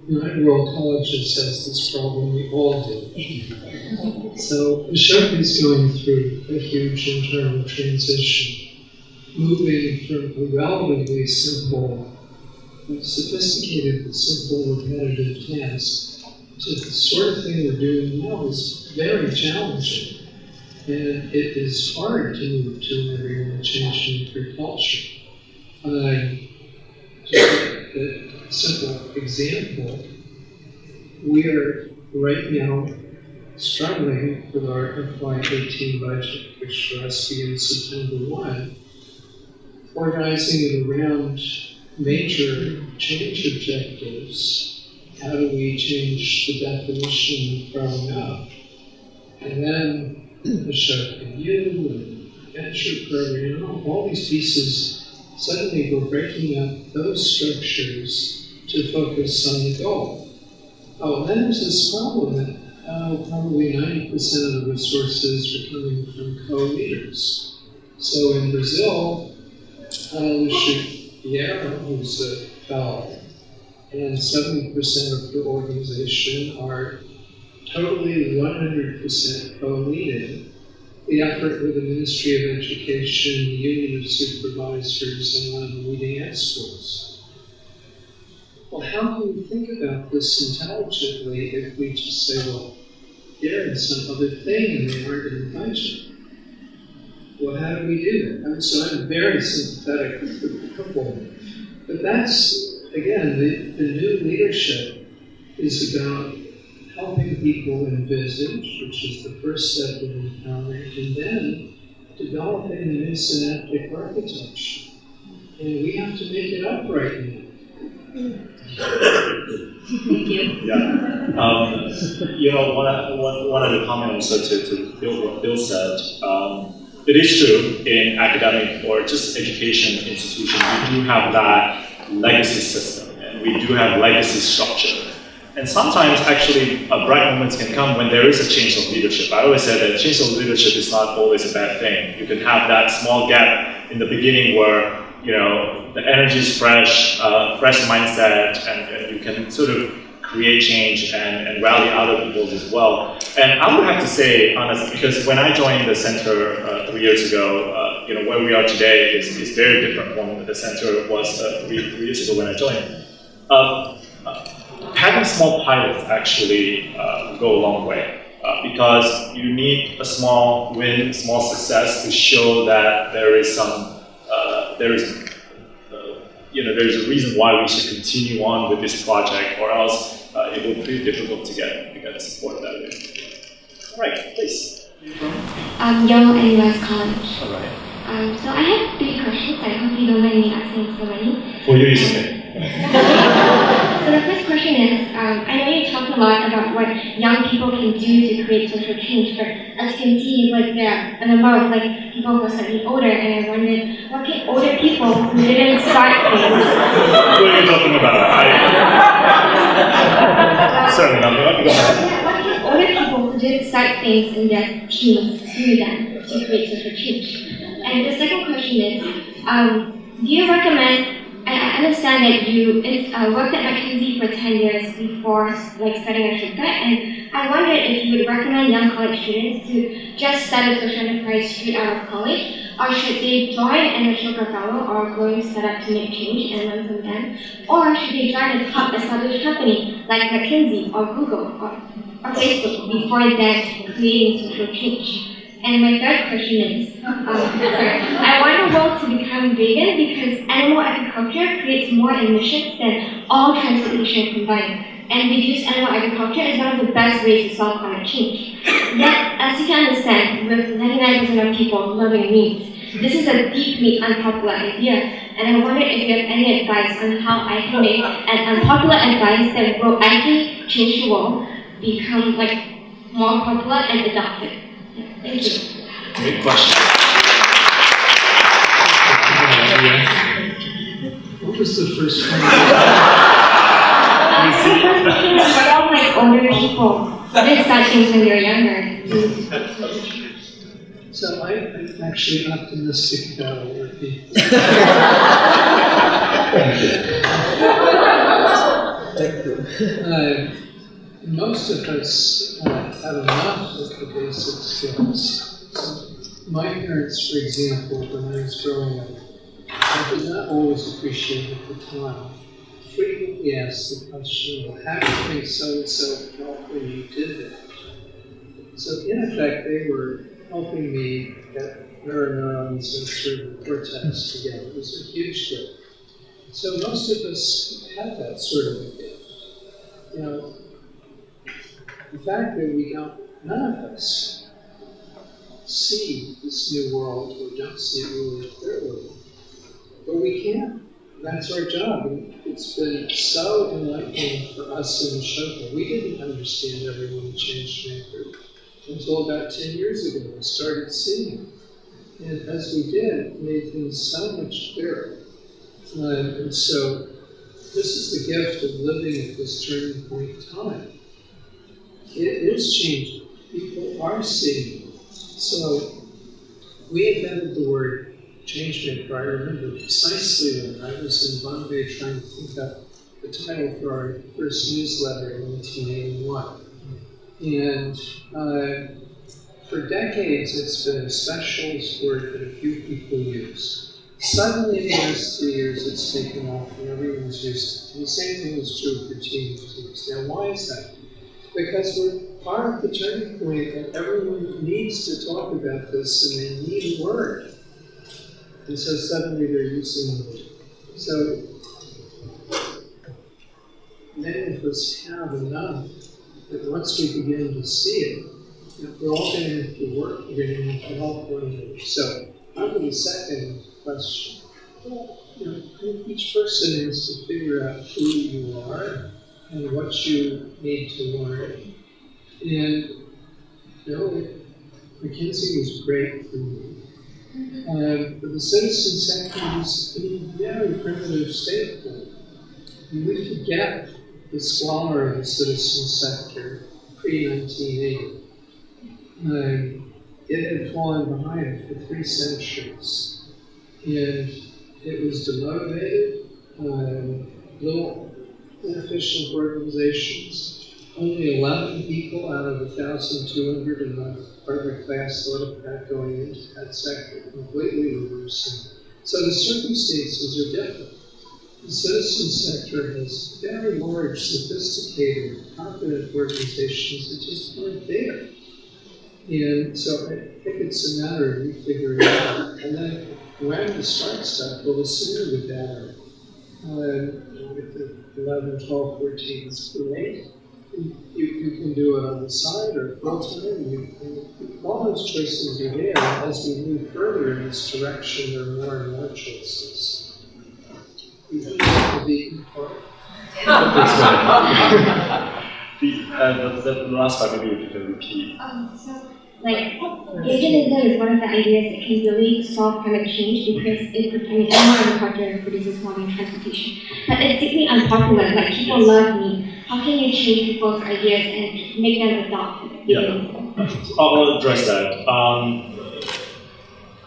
not all colleges has this problem, we all do. So Ashoka is going through a huge internal transition, moving from a relatively simple, sophisticated but simple repetitive task to the sort of thing we're doing now is very challenging. And it is hard to move to a change in culture. Just a simple example, we are right now struggling with our FY18 budget, which for us begins September 1, organizing it around major change objectives. How do we change the definition of growing up? And then Ashoka U and Venture Program, all these pieces, suddenly we're breaking up those structures to focus on the goal. Oh, then there's this problem that probably 90% of the resources are coming from co-leaders. So in Brazil, Lucia, who's a fellow, and 70% of the organization are totally 100% co-leading the effort with the Ministry of Education, the Union of Supervisors, and one of the leading ed schools. Well, how can we think about this intelligently if we just say, well, they're in some other thing and they aren't in the budget? Well, how do we do that? So I'm very sympathetic with the problem. But that's, again, the new leadership is about helping people envisage, which is the first step in empowering, and then developing the new synaptic architecture. And we have to make it up right now. Thank you. Yeah. One of the comments also to build what Bill said, it is true in academic or just education institutions, we do have that legacy system, and we do have legacy structure. And sometimes, actually, bright moments can come when there is a change of leadership. I always say that change of leadership is not always a bad thing. You can have that small gap in the beginning where, the energy is fresh, fresh mindset, and you can sort of create change and rally other people as well. And I would have to say, honestly, because when I joined the center 3 years ago, where we are today is very different from the center was 3 years ago when I joined. Having small pilots actually go a long way because you need a small win, small success to show that there is there's a reason why we should continue on with this project, or else it will be pretty difficult to get support that way. All right, please. Young and West College. All right. So I have 3 questions. I hope you don't mind me asking so many. For you, it's okay. So the first question is, I know you talked a lot about what young people can do to create social change, but as you can see, like there are a number of like people who are slightly older, and I wondered, what can older people who didn't start things? What are you talking about? Sorry, go ahead. What can older people who didn't start things in their teens do then to create social change? And the second question is, do you recommend? I understand that you worked at McKinsey for 10 years before like studying Ashoka, and I wondered if you would recommend young college students to just start a social enterprise straight out of college, or should they join an Ashoka fellow or a growing startup to make change and learn from them, or should they join a top established company like McKinsey or Google or Facebook before then creating social change? And my third question is, I want the world to become vegan because animal agriculture creates more emissions than all transportation combined. And reduced animal agriculture is one of the best ways to solve climate change. Yet, as you can understand, with 99% of people loving meat, this is a deeply unpopular idea. And I wonder if you have any advice on how I can make an unpopular advice that will actually change the world become like more popular and adopted. Thank you. Great question. What was the first one? The first question is what about like older people? Did start things when they were younger? So I'm actually optimistic about older people. Most of us have enough of the basic skills. So my parents, for example, when I was growing up, I did not always appreciate it at the time. Frequently asked the question, well, how do you think so-and-so felt when you did that? So in effect, they were helping me get mirror neurons and cerebral cortex together. It was a huge gift. So most of us have that sort of a gift. You know, the fact that none of us see this new world or don't see it really clearly, but we can. That's our job. And it's been so enlightening for us in Ashoka. We didn't understand everyone in Change Maker until about 10 years ago. We started seeing it. And as we did, it made things so much clearer. And so this is the gift of living at this turning point in time. It is changing. People are seeing it. So we invented the word change maker. I remember precisely when I was in Bombay trying to think up the title for our first newsletter in 1981. And for decades it's been a specialist word that a few people use. Suddenly in the last 3 years it's taken off and everyone's used it. And the same thing is true for teams. Now why is that? Because we're part of the turning point and everyone needs to talk about this and they need a word. And so suddenly they're using the word. So many of us have enough that once we begin to see it, we're all going to have to work, we're going to have to help one another. So on to the second question. Each person has to figure out who you are and what you need to learn. And McKinsey was great for me. But the citizen sector was a very primitive state then. And we forget the squalor of the citizen sector pre-1980. It had fallen behind for 3 centuries. And it was demotivated, little inefficient organizations. Only 11 people out of 1,200 in the partner class thought about going into that sector, completely reversing. So the circumstances are different. The citizen sector has very large, sophisticated, competent organizations that just aren't there. And so I think it's a matter of you figuring it out. And then when to start stuff, well, the sooner the better. With the 11, 12, 14 is great. You can do it on the side or full-time. All those choices are there. And as we move further in this direction, there are more and more choices. You don't have to be part. The last part, maybe if you can repeat. So, like, veganism is one of the ideas that can really solve climate change because animal agriculture produces more than transportation. But it's deeply unpopular. Like, people love meat. How can you change people's ideas and make them adopt veganism? Yeah. I'll address that.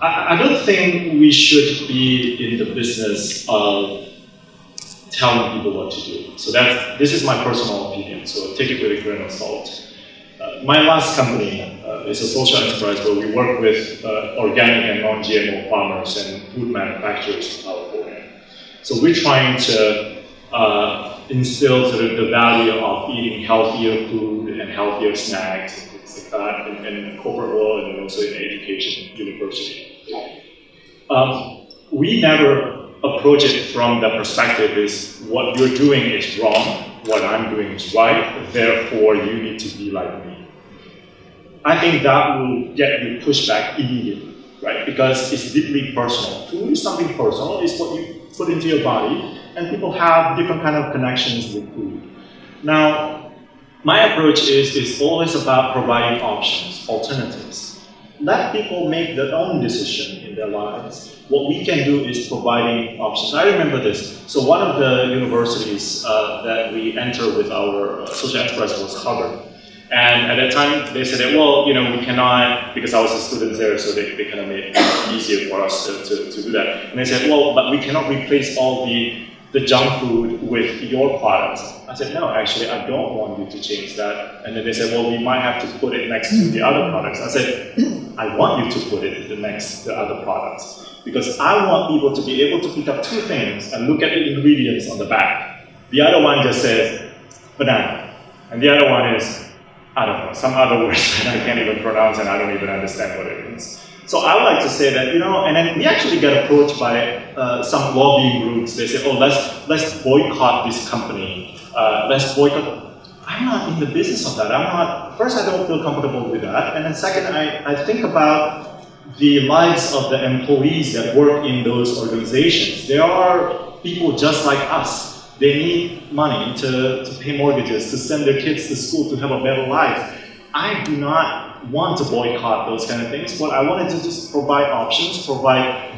I don't think we should be in the business of telling people what to do. So this is my personal opinion, so take it with a grain of salt. My last company is a social enterprise where we work with organic and non-GMO farmers and food manufacturers in California. So we're trying to instill sort of the value of eating healthier food and healthier snacks and things like that in the corporate world and also in education university. We never approach it from the perspective is what you're doing is wrong, what I'm doing is right, therefore you need to be like me. I think that will get you pushed back immediately, right? Because it's deeply personal. Food is something personal, it's what you put into your body, and people have different kind of connections with food. Now, my approach is always about providing options, alternatives. Let people make their own decision in their lives. What we can do is providing options. I remember this. So one of the universities that we entered with our social enterprise was Harvard. And at that time, they said, that, well, we cannot, because I was a student there, so they kind of made it easier for us to do that. And they said, well, but we cannot replace all the junk food with your products. I said, no, actually, I don't want you to change that. And then they said, well, we might have to put it next to the other products. I said, I want you to put it next to the other products. Because I want people to be able to pick up two things and look at the ingredients on the back. The other one just says, banana. And the other one is, I don't know, some other words that I can't even pronounce and I don't even understand what it means. So I would like to say that, and then we actually get approached by some lobbying groups. They say, oh, let's boycott this company. Let's boycott. I'm not in the business of that. First, I don't feel comfortable with that. And then second, I think about the lives of the employees that work in those organizations. They are people just like us. They need money to pay mortgages, to send their kids to school, to have a better life. I do not want to boycott those kind of things, but I wanted to just provide options, provide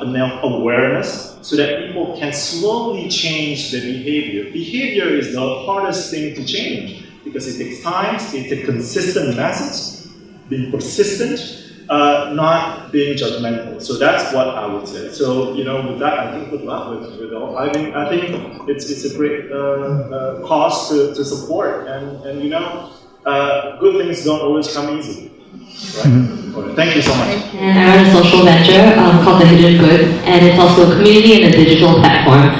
enough awareness so that people can slowly change their behavior. Behavior is the hardest thing to change because it takes time, it's a consistent message, being persistent, not being judgmental. So that's what I would say. So, with that, I think good luck with all. I think it's a great cause to support, and good things don't always come easy. Right? Okay. Thank you so much. And I run a social venture called The Hidden Good, and it's also a community and a digital platform.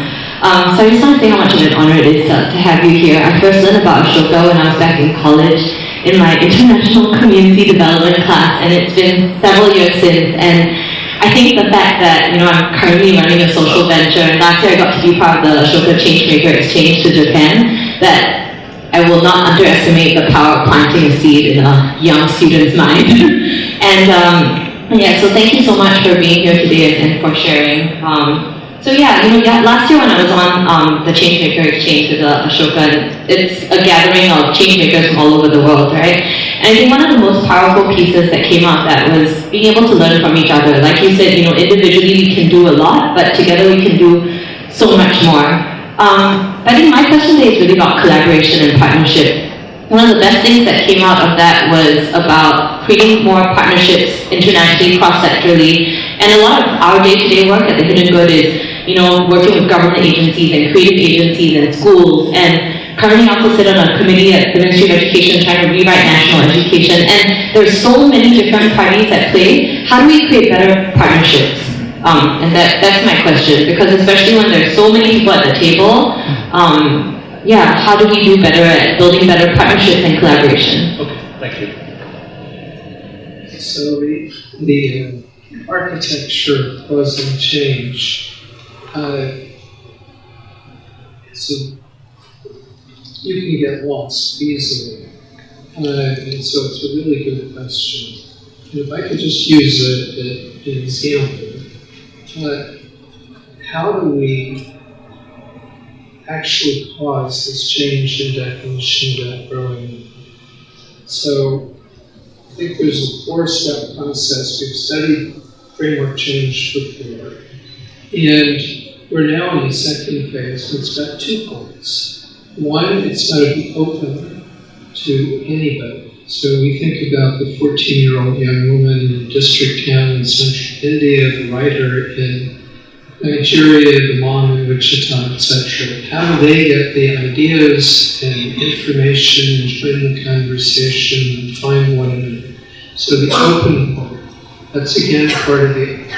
So I just want to say how much of an honor it is to have you here. I first learned about Ashoka when I was back in college in my international community development class, and it's been several years since. And I think the fact that I'm currently running a social venture, and last year I got to be part of the Ashoka Changemaker Exchange to Japan, that I will not underestimate the power of planting a seed in a young student's mind. And so thank you so much for being here today and for sharing. Last year when I was on the Changemaker Exchange with Ashoka, it's a gathering of changemakers from all over the world, right? And I think one of the most powerful pieces that came out of that was being able to learn from each other. Like you said, individually we can do a lot, but together we can do so much more. I think my question today is really about collaboration and partnership. One of the best things that came out of that was about creating more partnerships internationally, cross-sectorally, and a lot of our day-to-day work at The Hidden Good is working with government agencies and creative agencies and schools, and currently I also sit on a committee at the Ministry of Education trying to rewrite national education, and there's so many different parties at play. How do we create better partnerships? And that's my question, because especially when there's so many people at the table, how do we do better at building better partnerships and collaboration? Okay, thank you. So the architecture of causing change, you can get lost easily, and so it's a really good question. And if I could just use an example, how do we actually caused this change in definition of that growing number. So I think there's a four-step process. We've studied framework change before, and we're now in the second phase, and it's got 2 points. One, it's got to be open to anybody. So we think about the 14-year-old young woman in a district town in central India, the writer in Nigeria, the mom in Wichita, etc. How do they get the ideas and information and join the conversation and find one another? So the open part, that's again part of the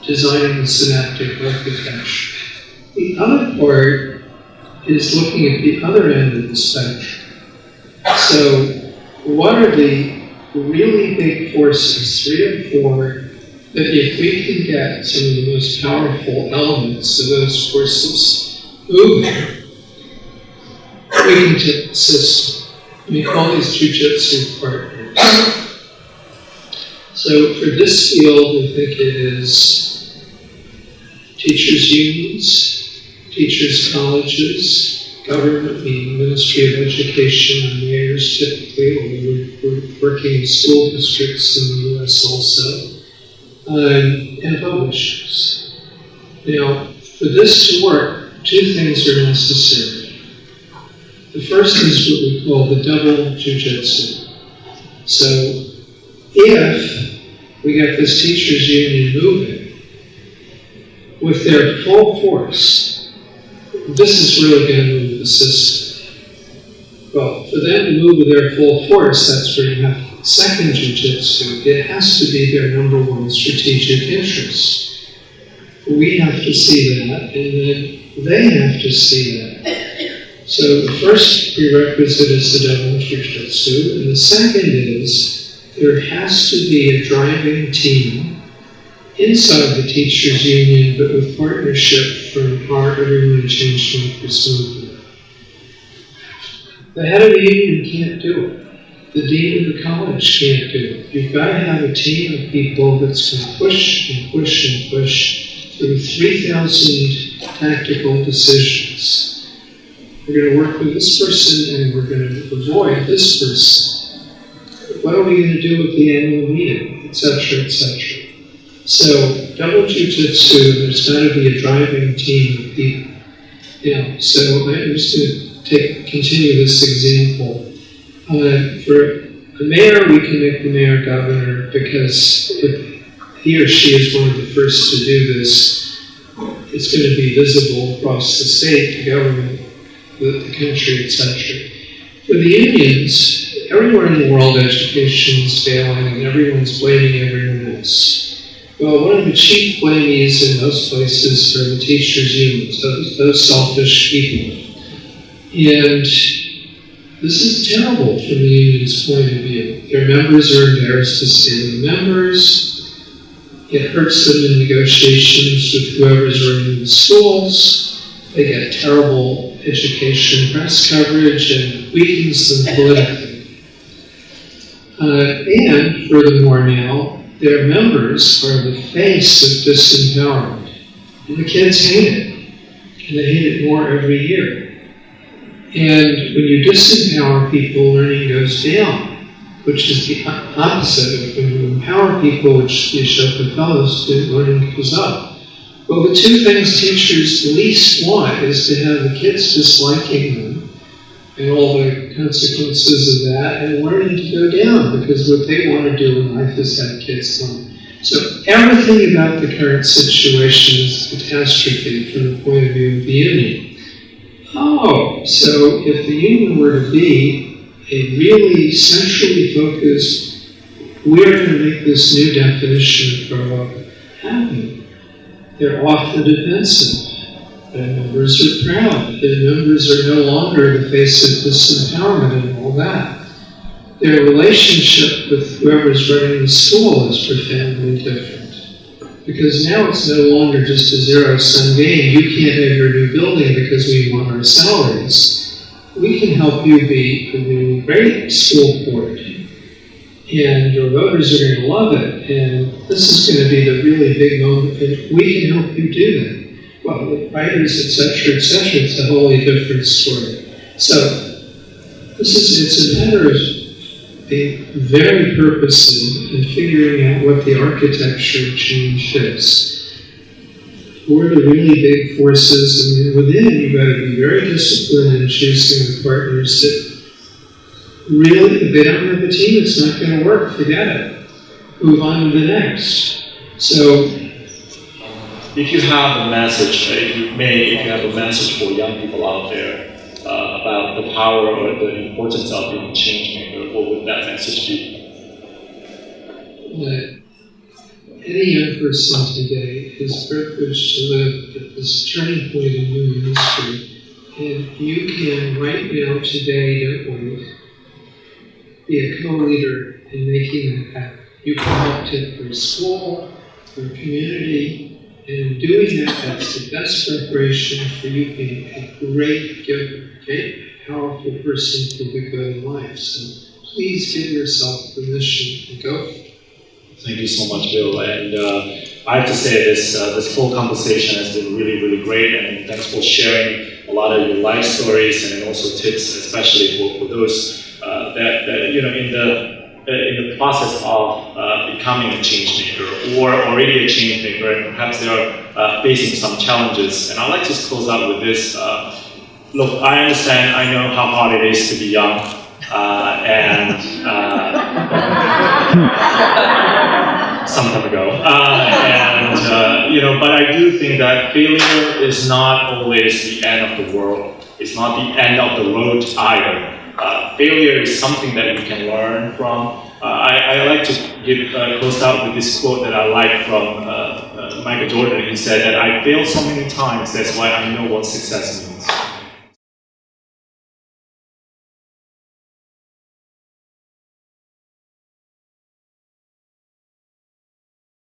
designing the synaptic architecture. The other part is looking at the other end of the spectrum. So what are the really big forces, 3 or 4, that if we can get some of the most powerful elements of those forces moving, we can tip the system. We call these jujitsu partners. So for this field, I think it is teachers' unions, teachers' colleges, government, meaning Ministry of Education and mayors typically, although we're working in school districts in the US also, and publishers. Now, for this to work, 2 things are necessary. The first is what we call the double jujitsu. So, if we get this teachers' union moving with their full force, this is really going to move the system. Well, for them to move with their full force, that's where you have second jujitsu. It has to be their number 1 strategic interest. We have to see that, and then they have to see that. So the first prerequisite is the double jujitsu, and the second is there has to be a driving team inside the teachers' union, but with partnership from our Everyone Change Makers movement. The head of the union can't do it. The dean of the college can't do it. You've got to have a team of people that's going to push and push and push through 3,000 tactical decisions. We're going to work with this person and we're going to avoid this person. What are we going to do with the annual meeting, etc., etc.? So, double jujitsu, there's got to be a driving team of people. So I'm just going to continue this example. For a mayor, we can make the mayor governor because if he or she is one of the first to do this, it's going to be visible across the state, the government, the country, etc. For the unions, everywhere in the world education is failing and everyone's blaming everyone else. Well, one of the chief blamees in most places are the teachers' unions, those selfish people. And this is terrible from the union's point of view. Their members are embarrassed to stay members. It hurts them in negotiations with whoever's running the schools. They get terrible education press coverage and weakens them politically. And furthermore now, their members are the face of disempowerment. And the kids hate it. And they hate it more every year. And when you disempower people, learning goes down, which is the opposite of when you empower people, which the Ashoka fellows do, learning goes up. Well, the 2 things teachers least want is to have the kids disliking them and all the consequences of that, and learning to go down, because what they want to do in life is have kids learn. So everything about the current situation is a catastrophe from the point of view of the union. Oh, so if the union were to be a really centrally focused, we're going to make this new definition for what happened. They're off the defensive. Their members are proud. Their members are no longer the face of disempowerment and all that. Their relationship with whoever's running the school is profoundly different. Because now it's no longer just a zero-sum game. You can't have your new building because we want our salaries. We can help you be a really great school board. And your voters are going to love it. And this is going to be the really big moment. And we can help you do that. well, with writers, etc., it's a wholly different story. So, it's a matter of being very purposive and figuring out what the architecture of change is. Who are the really big forces, and within you've got to be very disciplined in choosing the partners that really, if they don't have a team, it's not going to work, forget it. Move on to the next. So, if you have a message, if you have a message for young people out there about the power or the importance of being a change maker, what would that message be? Any young person today is privileged to live at this turning point in human history, and you can, right now, today, don't wait, be a co-leader in making that happen. You can help take your school, your community, and in doing that, that's the best preparation for you being a great giver, okay? Powerful person for the good in life. So please give yourself permission to go. Thank you so much, Bill. And I have to say this whole conversation has been really, really great. And thanks for sharing a lot of your life stories and also tips, especially for those that in the process of becoming a change maker or already a change maker, and perhaps they are facing some challenges. And I'd like to just close out with this. Look, I understand, I know how hard it is to be young, some time ago, but I do think that failure is not always the end of the world. It's not the end of the road either. Failure is something that we can learn from. I like to close out with this quote that I like from Michael Jordan. He said that I failed so many times, that's why I know what success means.